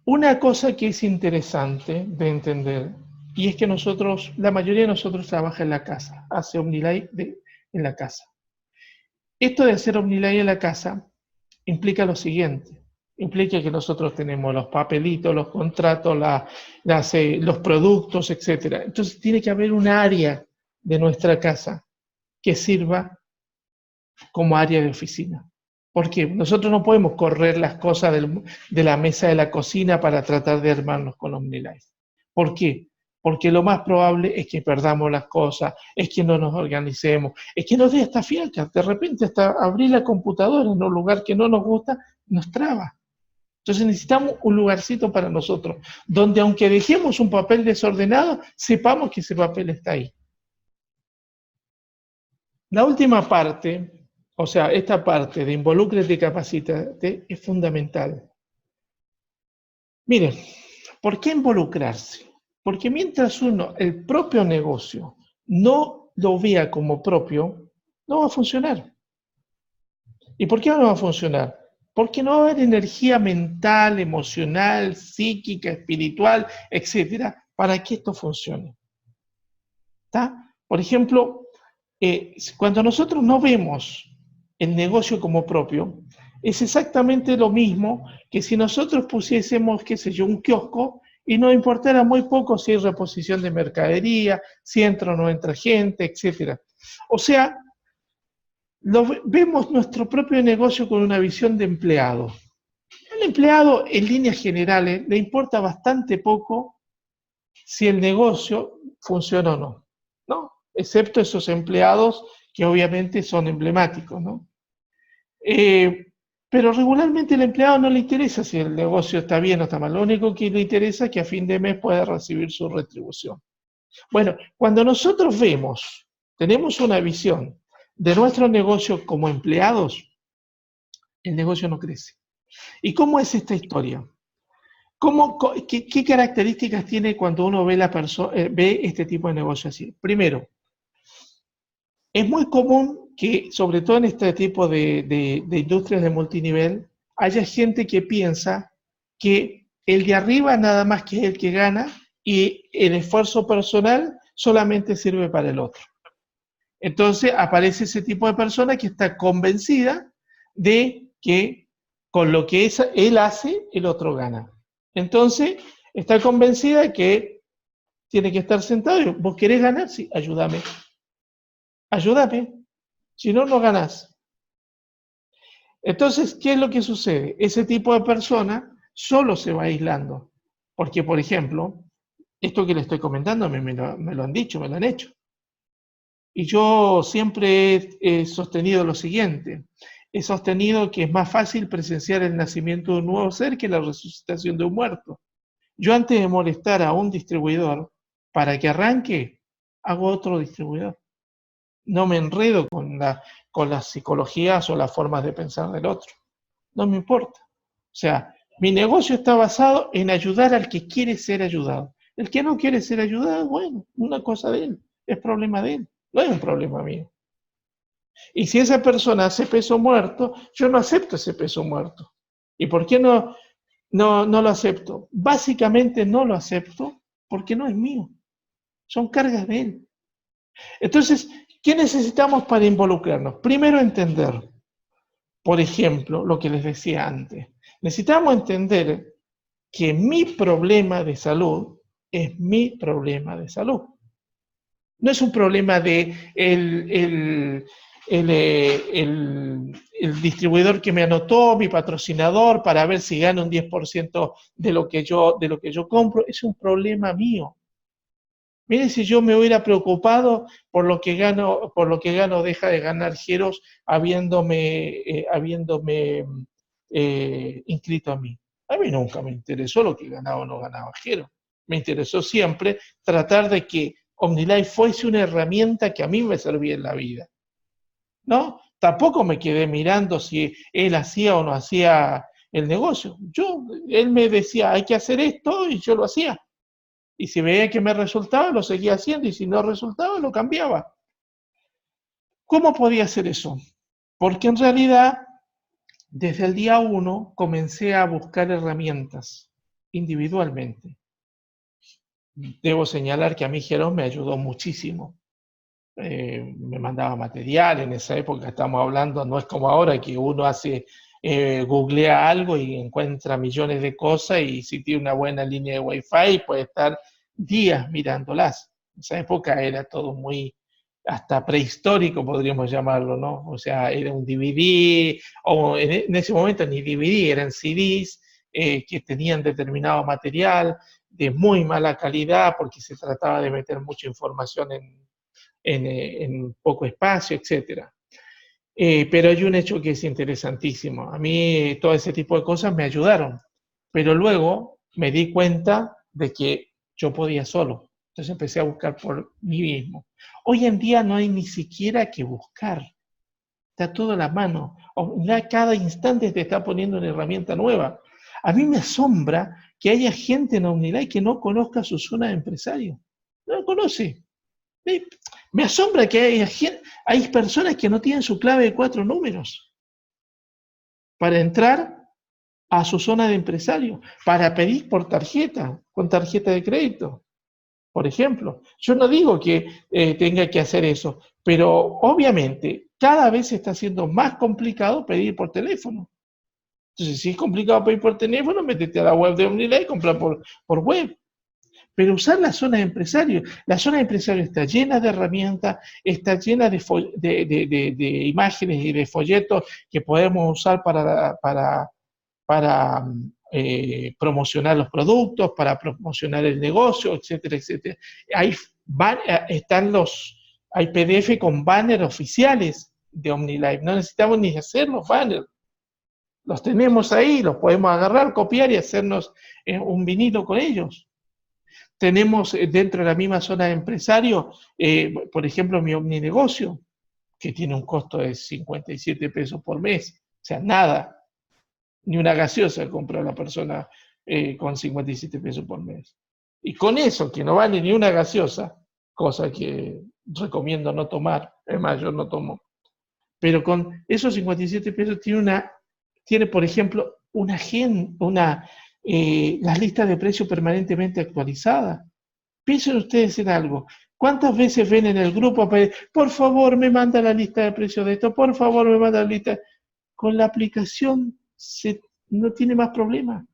Una cosa que es interesante de entender, y es que nosotros, la mayoría de nosotros trabaja en la casa, hace OmniLife en la casa. Esto de hacer OmniLife en la casa implica lo siguiente, implica que nosotros tenemos los papelitos, los contratos, los productos, etc. Entonces tiene que haber un área de nuestra casa que sirva como área de oficina. Porque nosotros no podemos correr las cosas de la mesa de la cocina para tratar de armarnos con OmniLife. ¿Por qué? Porque lo más probable es que perdamos las cosas, es que no nos organicemos, es que nos dé hasta fiaca. De repente hasta abrir la computadora en un lugar que no nos gusta, nos traba. Entonces necesitamos un lugarcito para nosotros, donde aunque dejemos un papel desordenado, sepamos que ese papel está ahí. La última parte, o sea, esta parte de involúcrate y capacítate es fundamental. Miren, ¿por qué involucrarse? Porque mientras uno, el propio negocio, no lo vea como propio, no va a funcionar. ¿Y por qué no va a funcionar? Porque no va a haber energía mental, emocional, psíquica, espiritual, etcétera, para que esto funcione. ¿Está? Por ejemplo, cuando nosotros no vemos el negocio como propio, es exactamente lo mismo que si nosotros pusiésemos, qué sé yo, un kiosco y nos importara muy poco si hay reposición de mercadería, si entra o no entra gente, etc. O sea, vemos nuestro propio negocio con una visión de empleado. Al empleado, en líneas generales, le importa bastante poco si el negocio funciona o no, ¿no? Excepto esos empleados que obviamente son emblemáticos, ¿no? Pero regularmente al empleado no le interesa si el negocio está bien o está mal, lo único que le interesa es que a fin de mes pueda recibir su retribución. Bueno, cuando nosotros tenemos una visión de nuestro negocio como empleados, el negocio no crece. ¿Y cómo es esta historia? ¿Qué características tiene cuando uno ve este tipo de negocio así? Primero, es muy común que, sobre todo en este tipo de industrias de multinivel, haya gente que piensa que el de arriba nada más que es el que gana y el esfuerzo personal solamente sirve para el otro. Entonces aparece ese tipo de persona que está convencida de que con lo que él hace, el otro gana. Entonces está convencida que tiene que estar sentado y vos querés ganar, sí, ayúdame. Ayúdame, si no, no ganás. Entonces, ¿qué es lo que sucede? Ese tipo de persona solo se va aislando. Porque, por ejemplo, esto que le estoy comentando me lo han dicho, me lo han hecho. Y yo siempre he sostenido lo siguiente. He sostenido que es más fácil presenciar el nacimiento de un nuevo ser que la resucitación de un muerto. Yo antes de molestar a un distribuidor para que arranque, hago otro distribuidor. No me enredo con las psicologías o las formas de pensar del otro. No me importa. O sea, mi negocio está basado en ayudar al que quiere ser ayudado. El que no quiere ser ayudado, bueno, una cosa de él, es problema de él, no es un problema mío. Y si esa persona hace peso muerto, yo no acepto ese peso muerto. ¿Y por qué no lo acepto? Básicamente no lo acepto porque no es mío. Son cargas de él. Entonces, ¿Qué necesitamos para involucrarnos? Primero entender, por ejemplo, lo que les decía antes. Necesitamos entender que mi problema de salud es mi problema de salud. No es un problema de el distribuidor que me anotó, mi patrocinador, para ver si gano un 10% de lo que yo compro. Es un problema mío. Miren, si yo me hubiera preocupado por lo que gano, deja de ganar Geros habiéndome inscrito a mí. A mí nunca me interesó lo que ganaba o no ganaba Geros. Me interesó siempre tratar de que OmniLife fuese una herramienta que a mí me servía en la vida, ¿no? Tampoco me quedé mirando si él hacía o no hacía el negocio. Él me decía, hay que hacer esto, y yo lo hacía. Y si veía que me resultaba, lo seguía haciendo, y si no resultaba, lo cambiaba. ¿Cómo podía hacer eso? Porque en realidad, desde el día 1, comencé a buscar herramientas individualmente. Debo señalar que a mí Jerón me ayudó muchísimo. Me mandaba material, en esa época estamos hablando, no es como ahora que uno googlea algo y encuentra millones de cosas, y si tiene una buena línea de Wi-Fi puede estar días mirándolas. En esa época era todo muy, hasta prehistórico podríamos llamarlo, ¿no? O sea, era un DVD, o en ese momento ni DVD, eran CDs que tenían determinado material de muy mala calidad porque se trataba de meter mucha información en poco espacio, etcétera. Pero hay un hecho que es interesantísimo. A mí todo ese tipo de cosas me ayudaron, pero luego me di cuenta de que yo podía solo. Entonces empecé a buscar por mí mismo. Hoy en día no hay ni siquiera que buscar. Está todo a la mano. Cada instante te está poniendo una herramienta nueva. A mí me asombra que haya gente en OmniLife que no conozca su zona de empresario. No lo conoce. Me asombra que hay personas que no tienen su clave de 4 números para entrar a su zona de empresario, para pedir por tarjeta, con tarjeta de crédito, por ejemplo. Yo no digo que tenga que hacer eso, pero obviamente cada vez se está haciendo más complicado pedir por teléfono. Entonces, si es complicado pedir por teléfono, métete a la web de OmniLife y compra por web. Pero usar la zona de empresario está llena de herramientas, está llena de imágenes y de folletos que podemos usar para promocionar los productos, para promocionar el negocio, etcétera, etcétera. Hay PDF con banners oficiales de OmniLife, no necesitamos ni hacer los banners. Los tenemos ahí, los podemos agarrar, copiar y hacernos un vinilo con ellos. Tenemos dentro de la misma zona de empresario, por ejemplo, mi omninegocio, que tiene un costo de 57 pesos por mes. O sea, nada, ni una gaseosa compra la persona con 57 pesos por mes. Y con eso, que no vale ni una gaseosa, cosa que recomiendo no tomar, es más, yo no tomo, pero con esos 57 pesos tiene por ejemplo, las listas de precios permanentemente actualizadas. Piensen ustedes en algo. ¿Cuántas veces ven en el grupo, por favor, me manda la lista de precios de esto, por favor, me manda la lista? Con la aplicación no tiene más problema.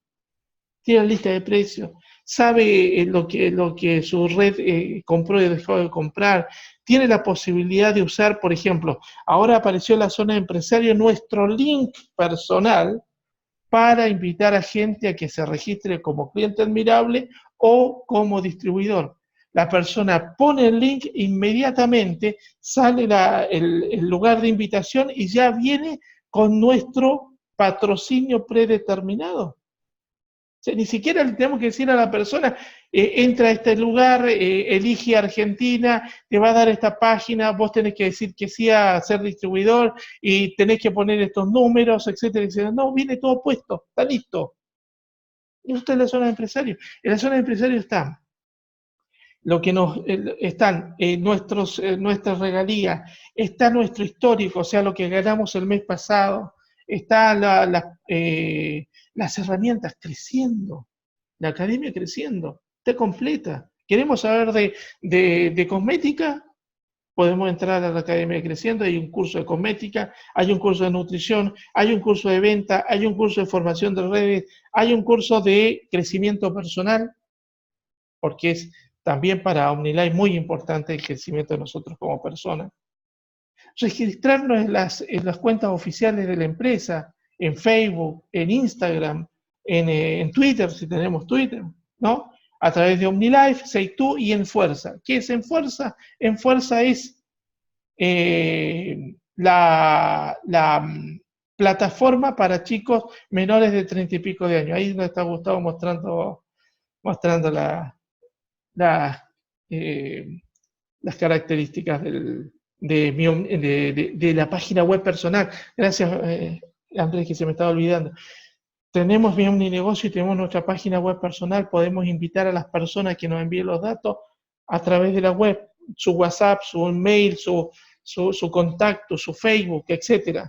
Tiene la lista de precios, sabe lo que su red compró y dejó de comprar, tiene la posibilidad de usar, por ejemplo, ahora apareció en la zona de empresario nuestro link personal para invitar a gente a que se registre como cliente admirable o como distribuidor. La persona pone el link, inmediatamente sale el lugar de invitación y ya viene con nuestro patrocinio predeterminado. O sea, ni siquiera le tenemos que decir a la persona, entra a este lugar, elige Argentina, te va a dar esta página, vos tenés que decir que sí a ser distribuidor y tenés que poner estos números, etcétera, etcétera. No, viene todo puesto, está listo. Y usted es la zona de empresario. En la zona de empresario están nuestras regalías, está nuestro histórico, o sea, lo que ganamos el mes pasado, está las herramientas creciendo, la academia creciendo, está completa. ¿Queremos saber de cosmética? podemos entrar a la Academia de Creciendo, hay un curso de cosmética, hay un curso de nutrición, hay un curso de venta, hay un curso de formación de redes, hay un curso de crecimiento personal, porque es también para OmniLife muy importante el crecimiento de nosotros como personas. Registrarnos en las cuentas oficiales de la empresa, en Facebook, en Instagram, en Twitter, si tenemos Twitter, ¿no? A través de OmniLife, Seitu y en Fuerza. ¿Qué es en Fuerza? En Fuerza es la plataforma para chicos menores de 30 y pico de años. Ahí nos está Gustavo mostrando eh, las características de la página web personal. Gracias, Andrés, que se me estaba olvidando. Tenemos mi Omninegocio y tenemos nuestra página web personal. Podemos invitar a las personas que nos envíen los datos a través de la web, su WhatsApp, su mail, su contacto, su Facebook, etc.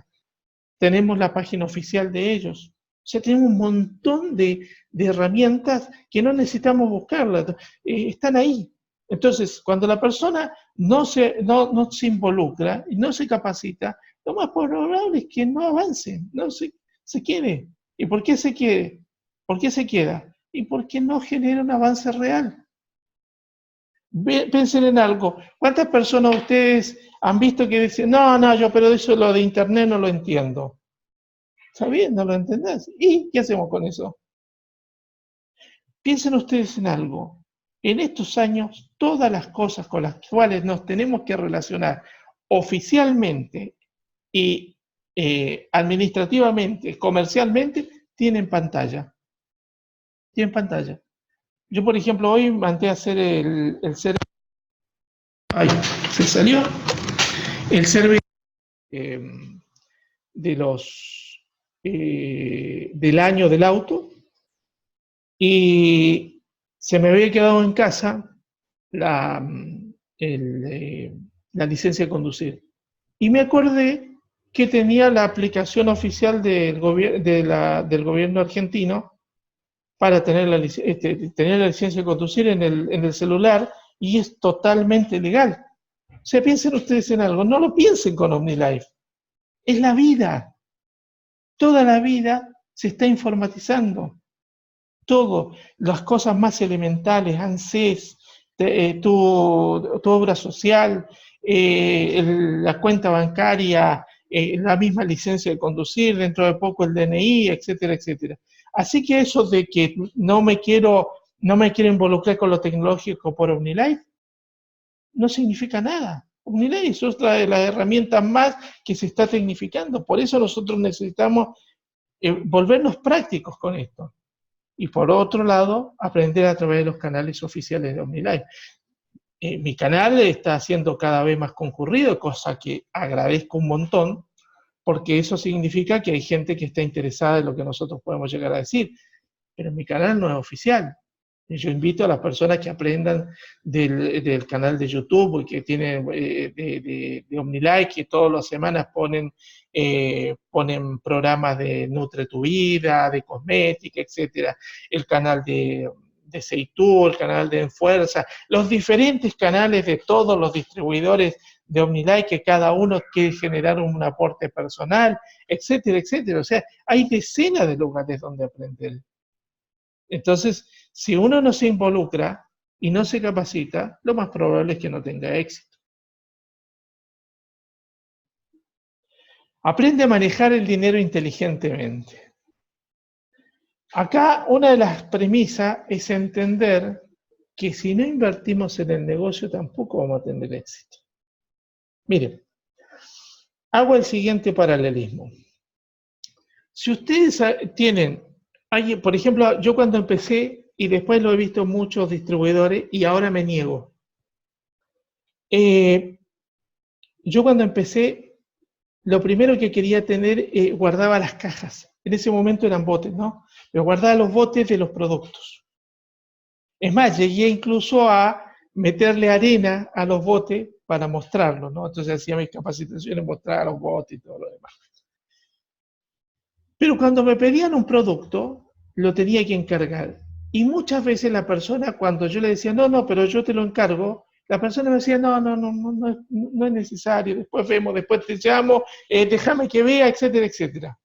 Tenemos la página oficial de ellos. O sea, tenemos un montón de herramientas que no necesitamos buscarlas. Están ahí. Entonces, cuando la persona no se involucra y no se capacita, lo más probable es que no avance, no se quede. ¿Y por qué se quede? ¿Por qué se queda? Y porque no genera un avance real. Piensen en algo. ¿Cuántas personas ustedes han visto que dicen, no, yo pero eso lo de internet no lo entiendo? ¿Está bien? ¿No lo entendés? ¿Y qué hacemos con eso? Piensen ustedes en algo. En estos años, todas las cosas con las cuales nos tenemos que relacionar oficialmente y administrativamente, comercialmente, tienen pantalla. Tienen pantalla. Yo, por ejemplo, hoy mandé a hacer el survey. Ay, se salió. El survey de del año del auto. Y se me había quedado en casa la licencia de conducir. Y me acordé que tenía la aplicación oficial del gobierno argentino para tener la licencia de conducir en el celular, y es totalmente legal. O sea, piensen ustedes en algo, no lo piensen con OmniLife. Es la vida. Toda la vida se está informatizando. Todo, las cosas más elementales, ANSES, tu obra social, la cuenta bancaria, la misma licencia de conducir, dentro de poco el DNI, etcétera, etcétera. Así que eso de que no me quiero involucrar con lo tecnológico por OmniLife, no significa nada. OmniLife es otra de las herramientas más que se está tecnificando. Por eso nosotros necesitamos volvernos prácticos con esto. Y por otro lado, aprender a través de los canales oficiales de OmniLife. Mi canal está siendo cada vez más concurrido, cosa que agradezco un montón, porque eso significa que hay gente que está interesada en lo que nosotros podemos llegar a decir. Pero mi canal no es oficial. Yo invito a las personas que aprendan del canal de YouTube y que tienen de OmniLife, que todas las semanas ponen programas de Nutre tu Vida, de cosmética, etcétera. El canal de Seitu, el canal de Enfuerza, los diferentes canales de todos los distribuidores de OmniLife, que cada uno quiere generar un aporte personal, etcétera, etcétera. O sea, hay decenas de lugares donde aprender. Entonces, si uno no se involucra y no se capacita, lo más probable es que no tenga éxito. Aprende a manejar el dinero inteligentemente. Acá una de las premisas es entender que si no invertimos en el negocio tampoco vamos a tener éxito. Miren, hago el siguiente paralelismo. Si ustedes tienen, por ejemplo, yo cuando empecé, y después lo he visto en muchos distribuidores, y ahora me niego. Yo cuando empecé, lo primero que quería tener, guardaba las cajas. En ese momento eran botes, ¿no? Pero guardaba los botes de los productos. Es más, llegué incluso a meterle arena a los botes para mostrarlos, ¿no? Entonces hacía mis capacitaciones, mostraba los botes y todo lo demás. Pero cuando me pedían un producto, lo tenía que encargar. Y muchas veces la persona, cuando yo le decía, no, pero yo te lo encargo, La persona me decía, no es necesario, después vemos, después te llamo, déjame que vea, etcétera, etcétera.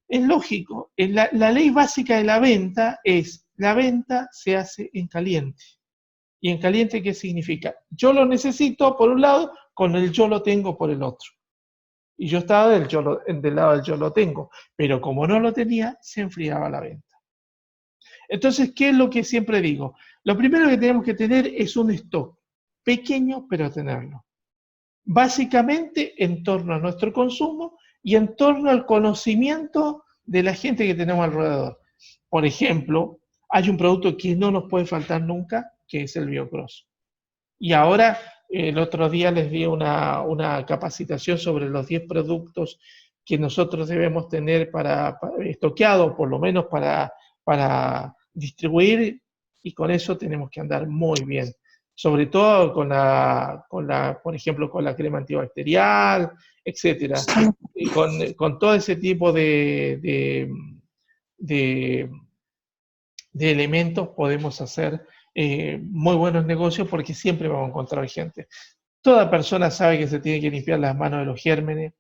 Es lógico, la ley básica de la venta es, la venta se hace en caliente. ¿Y en caliente qué significa? Yo lo necesito por un lado, con el yo lo tengo por el otro. Y yo estaba del lado del yo lo tengo, pero como no lo tenía, se enfriaba la venta. Entonces, ¿qué es lo que siempre digo? Lo primero que tenemos que tener es un stock, pequeño, pero tenerlo. Básicamente en torno a nuestro consumo y en torno al conocimiento de la gente que tenemos alrededor. Por ejemplo, hay un producto que no nos puede faltar nunca, que es el Biocross. Y ahora, el otro día les di una capacitación sobre los 10 productos que nosotros debemos tener para estoqueado, por lo menos para distribuir, y con eso tenemos que andar muy bien. Sobre todo por ejemplo, con la crema antibacterial, etcétera. Y con todo ese tipo de elementos podemos hacer muy buenos negocios porque siempre vamos a encontrar gente. Toda persona sabe que se tiene que limpiar las manos de los gérmenes.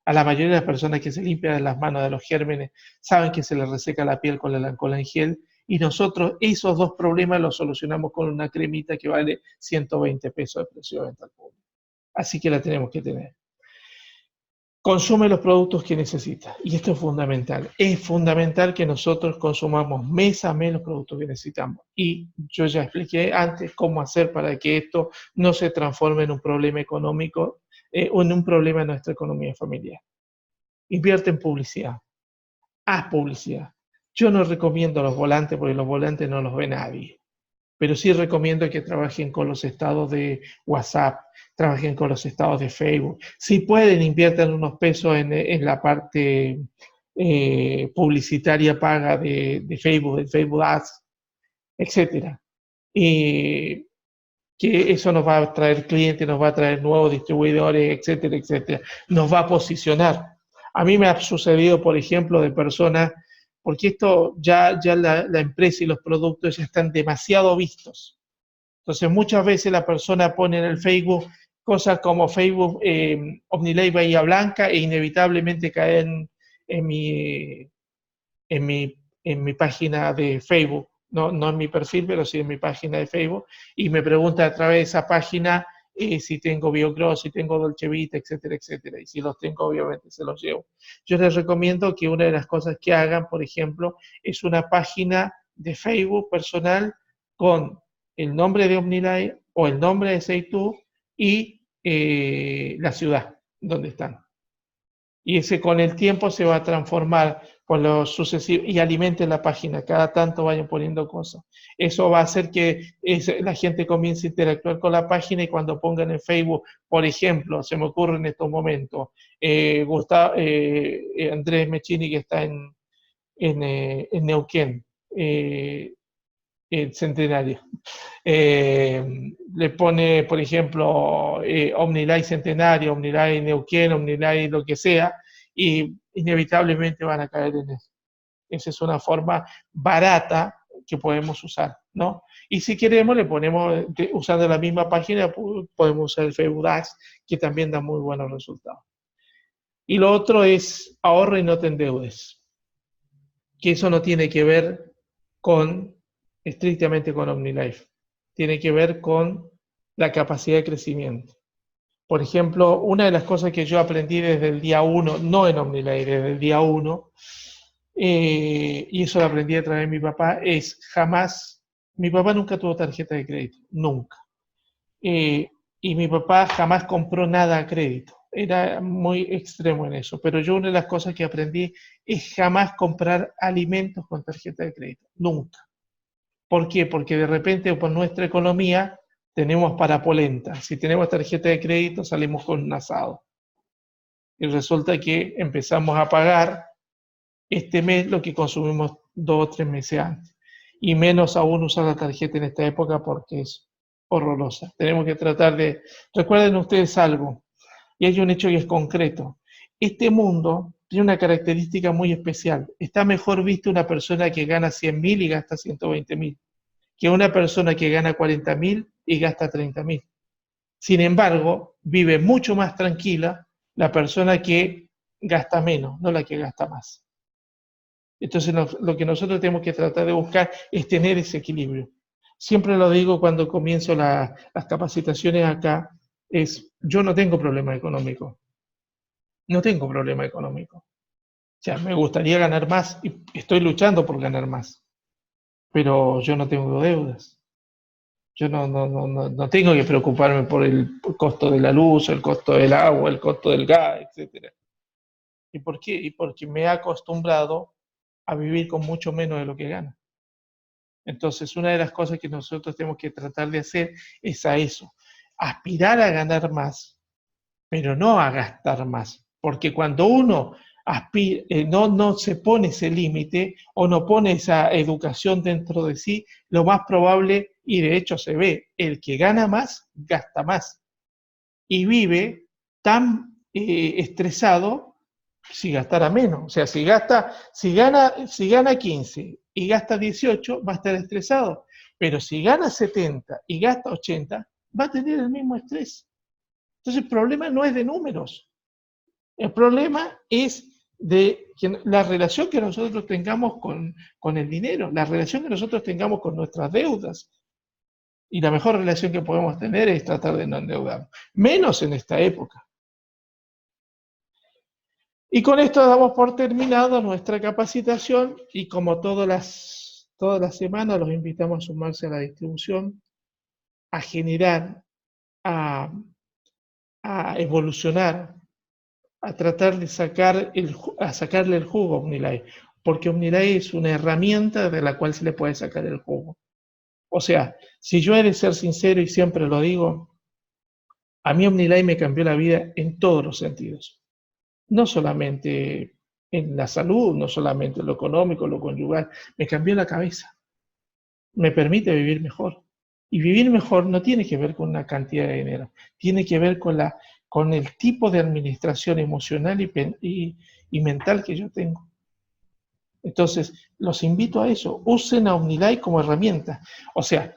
A la mayoría de las personas que se limpian las manos de los gérmenes saben que se les reseca la piel con el alcohol en gel, y nosotros esos dos problemas los solucionamos con una cremita que vale 120 pesos de precio de venta al público. Así que la tenemos que tener. Consume los productos que necesita. Y esto es fundamental. Es fundamental que nosotros consumamos mes a mes los productos que necesitamos. Y yo ya expliqué antes cómo hacer para que esto no se transforme en un problema económico o en un problema en nuestra economía familiar. Invierte en publicidad. Haz publicidad. Yo no recomiendo los volantes porque los volantes no los ve nadie. Pero sí recomiendo que trabajen con los estados de WhatsApp, trabajen con los estados de Facebook. Si pueden, inviertan unos pesos en la parte publicitaria paga de Facebook, del Facebook Ads, etc. Que eso nos va a traer clientes, nos va a traer nuevos distribuidores, etcétera, etcétera. Nos va a posicionar. A mí me ha sucedido, por ejemplo, de personas, porque esto ya la empresa y los productos ya están demasiado vistos. Entonces muchas veces la persona pone en el Facebook cosas como Facebook Omnilay Bahía Blanca e inevitablemente caen en mi página de Facebook, no en mi perfil, pero sí en mi página de Facebook, y me pregunta a través de esa página si tengo Biocross, si tengo Dolce Vita, etcétera, etcétera. Y si los tengo, obviamente se los llevo. Yo les recomiendo que una de las cosas que hagan, por ejemplo, es una página de Facebook personal con el nombre de Omnilay o el nombre de Seitu y la ciudad donde están. Y ese con el tiempo se va a transformar por lo sucesivo y alimenten la página, cada tanto vayan poniendo cosas. Eso va a hacer que la gente comience a interactuar con la página, y cuando pongan en Facebook, por ejemplo, se me ocurre en estos momentos, Andrés Mechini, que está en Neuquén, Centenario. Le pone, por ejemplo, Omnilay Centenario, Omnilay Neuquén, Omnilay lo que sea, y inevitablemente van a caer en eso. Esa es una forma barata que podemos usar, ¿no? Y si queremos, le ponemos, usando la misma página, podemos usar el Facebook Ads, que también da muy buenos resultados. Y lo otro es ahorra y no te endeudes, que eso no tiene que ver estrictamente con OmniLife, tiene que ver con la capacidad de crecimiento. Por ejemplo, una de las cosas que yo aprendí desde el día 1, no en OmniLife, desde el día 1, y eso lo aprendí a través de mi papá, es mi papá nunca tuvo tarjeta de crédito, nunca. Y mi papá jamás compró nada a crédito, era muy extremo en eso, pero yo una de las cosas que aprendí es jamás comprar alimentos con tarjeta de crédito, nunca. ¿Por qué? Porque de repente por nuestra economía tenemos para polenta. Si tenemos tarjeta de crédito salimos con un asado. Y resulta que empezamos a pagar este mes lo que consumimos 2 o 3 meses antes. Y menos aún usar la tarjeta en esta época porque es horrorosa. Tenemos que tratar de... Recuerden ustedes algo, y hay un hecho que es concreto. Este mundo tiene una característica muy especial. Está mejor visto una persona que gana 100.000 y gasta 120.000, que una persona que gana 40.000 y gasta 30.000. Sin embargo, vive mucho más tranquila la persona que gasta menos, no la que gasta más. Entonces lo que nosotros tenemos que tratar de buscar es tener ese equilibrio. Siempre lo digo cuando comienzo las capacitaciones acá, yo no tengo problema económico. No tengo problema económico. O sea, me gustaría ganar más y estoy luchando por ganar más. Pero yo no tengo deudas. Yo no tengo que preocuparme por el costo de la luz, el costo del agua, el costo del gas, etc. ¿Y por qué? Y porque me he acostumbrado a vivir con mucho menos de lo que gano. Entonces, una de las cosas que nosotros tenemos que tratar de hacer es a eso, aspirar a ganar más, pero no a gastar más. Porque cuando uno no se pone ese límite o no pone esa educación dentro de sí, lo más probable, y de hecho se ve, el que gana más, gasta más. Y vive tan estresado si gastara menos. O sea, si gana 15 y gasta 18, va a estar estresado. Pero si gana 70 y gasta 80, va a tener el mismo estrés. Entonces el problema no es de números. El problema es de la relación que nosotros tengamos con el dinero, la relación que nosotros tengamos con nuestras deudas. Y la mejor relación que podemos tener es tratar de no endeudarnos, menos en esta época. Y con esto damos por terminado nuestra capacitación y como todas las semanas los invitamos a sumarse a la distribución, a generar, a evolucionar, a tratar de sacarle el jugo a OmniLife, porque OmniLife es una herramienta de la cual se le puede sacar el jugo. O sea, si yo he de ser sincero y siempre lo digo, a mí OmniLife me cambió la vida en todos los sentidos. No solamente en la salud, no solamente en lo económico, lo conyugal, me cambió la cabeza. Me permite vivir mejor. Y vivir mejor no tiene que ver con una cantidad de dinero, tiene que ver con el tipo de administración emocional y mental que yo tengo. Entonces, los invito a eso, usen a OmniLife como herramienta. O sea,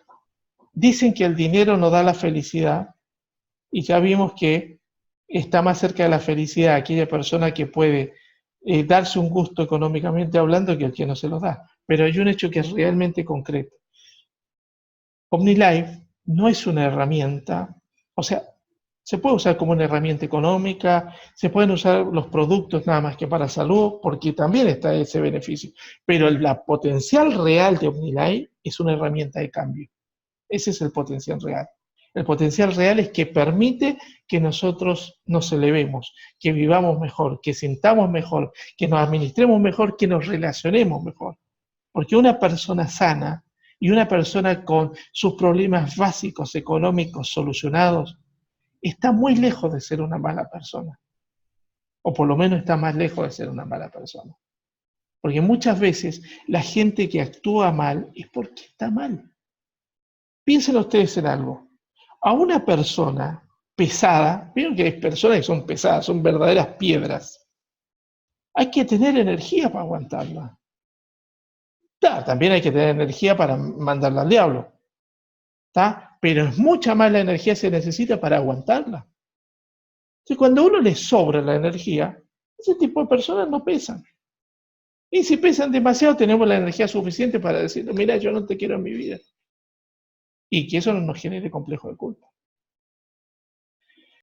dicen que el dinero no da la felicidad y ya vimos que está más cerca de la felicidad aquella persona que puede darse un gusto económicamente hablando que el que no se lo da. Pero hay un hecho que es realmente concreto. OmniLife no es una herramienta, o sea, se puede usar como una herramienta económica, se pueden usar los productos nada más que para salud, porque también está ese beneficio, pero la potencial real de OmniLife es una herramienta de cambio. Ese es el potencial real. El potencial real es que permite que nosotros nos elevemos, que vivamos mejor, que sintamos mejor, que nos administremos mejor, que nos relacionemos mejor. Porque una persona sana y una persona con sus problemas básicos económicos solucionados está muy lejos de ser una mala persona. O por lo menos está más lejos de ser una mala persona. Porque muchas veces la gente que actúa mal es porque está mal. Piensen ustedes en algo. A una persona pesada, vieron que hay personas que son pesadas, son verdaderas piedras. Hay que tener energía para aguantarla. También hay que tener energía para mandarla al diablo. Pero es mucha más la energía que se necesita para aguantarla. Entonces, cuando a uno le sobra la energía, ese tipo de personas no pesan. Y si pesan demasiado, tenemos la energía suficiente para decir, mira, yo no te quiero en mi vida. Y que eso no nos genere complejo de culpa.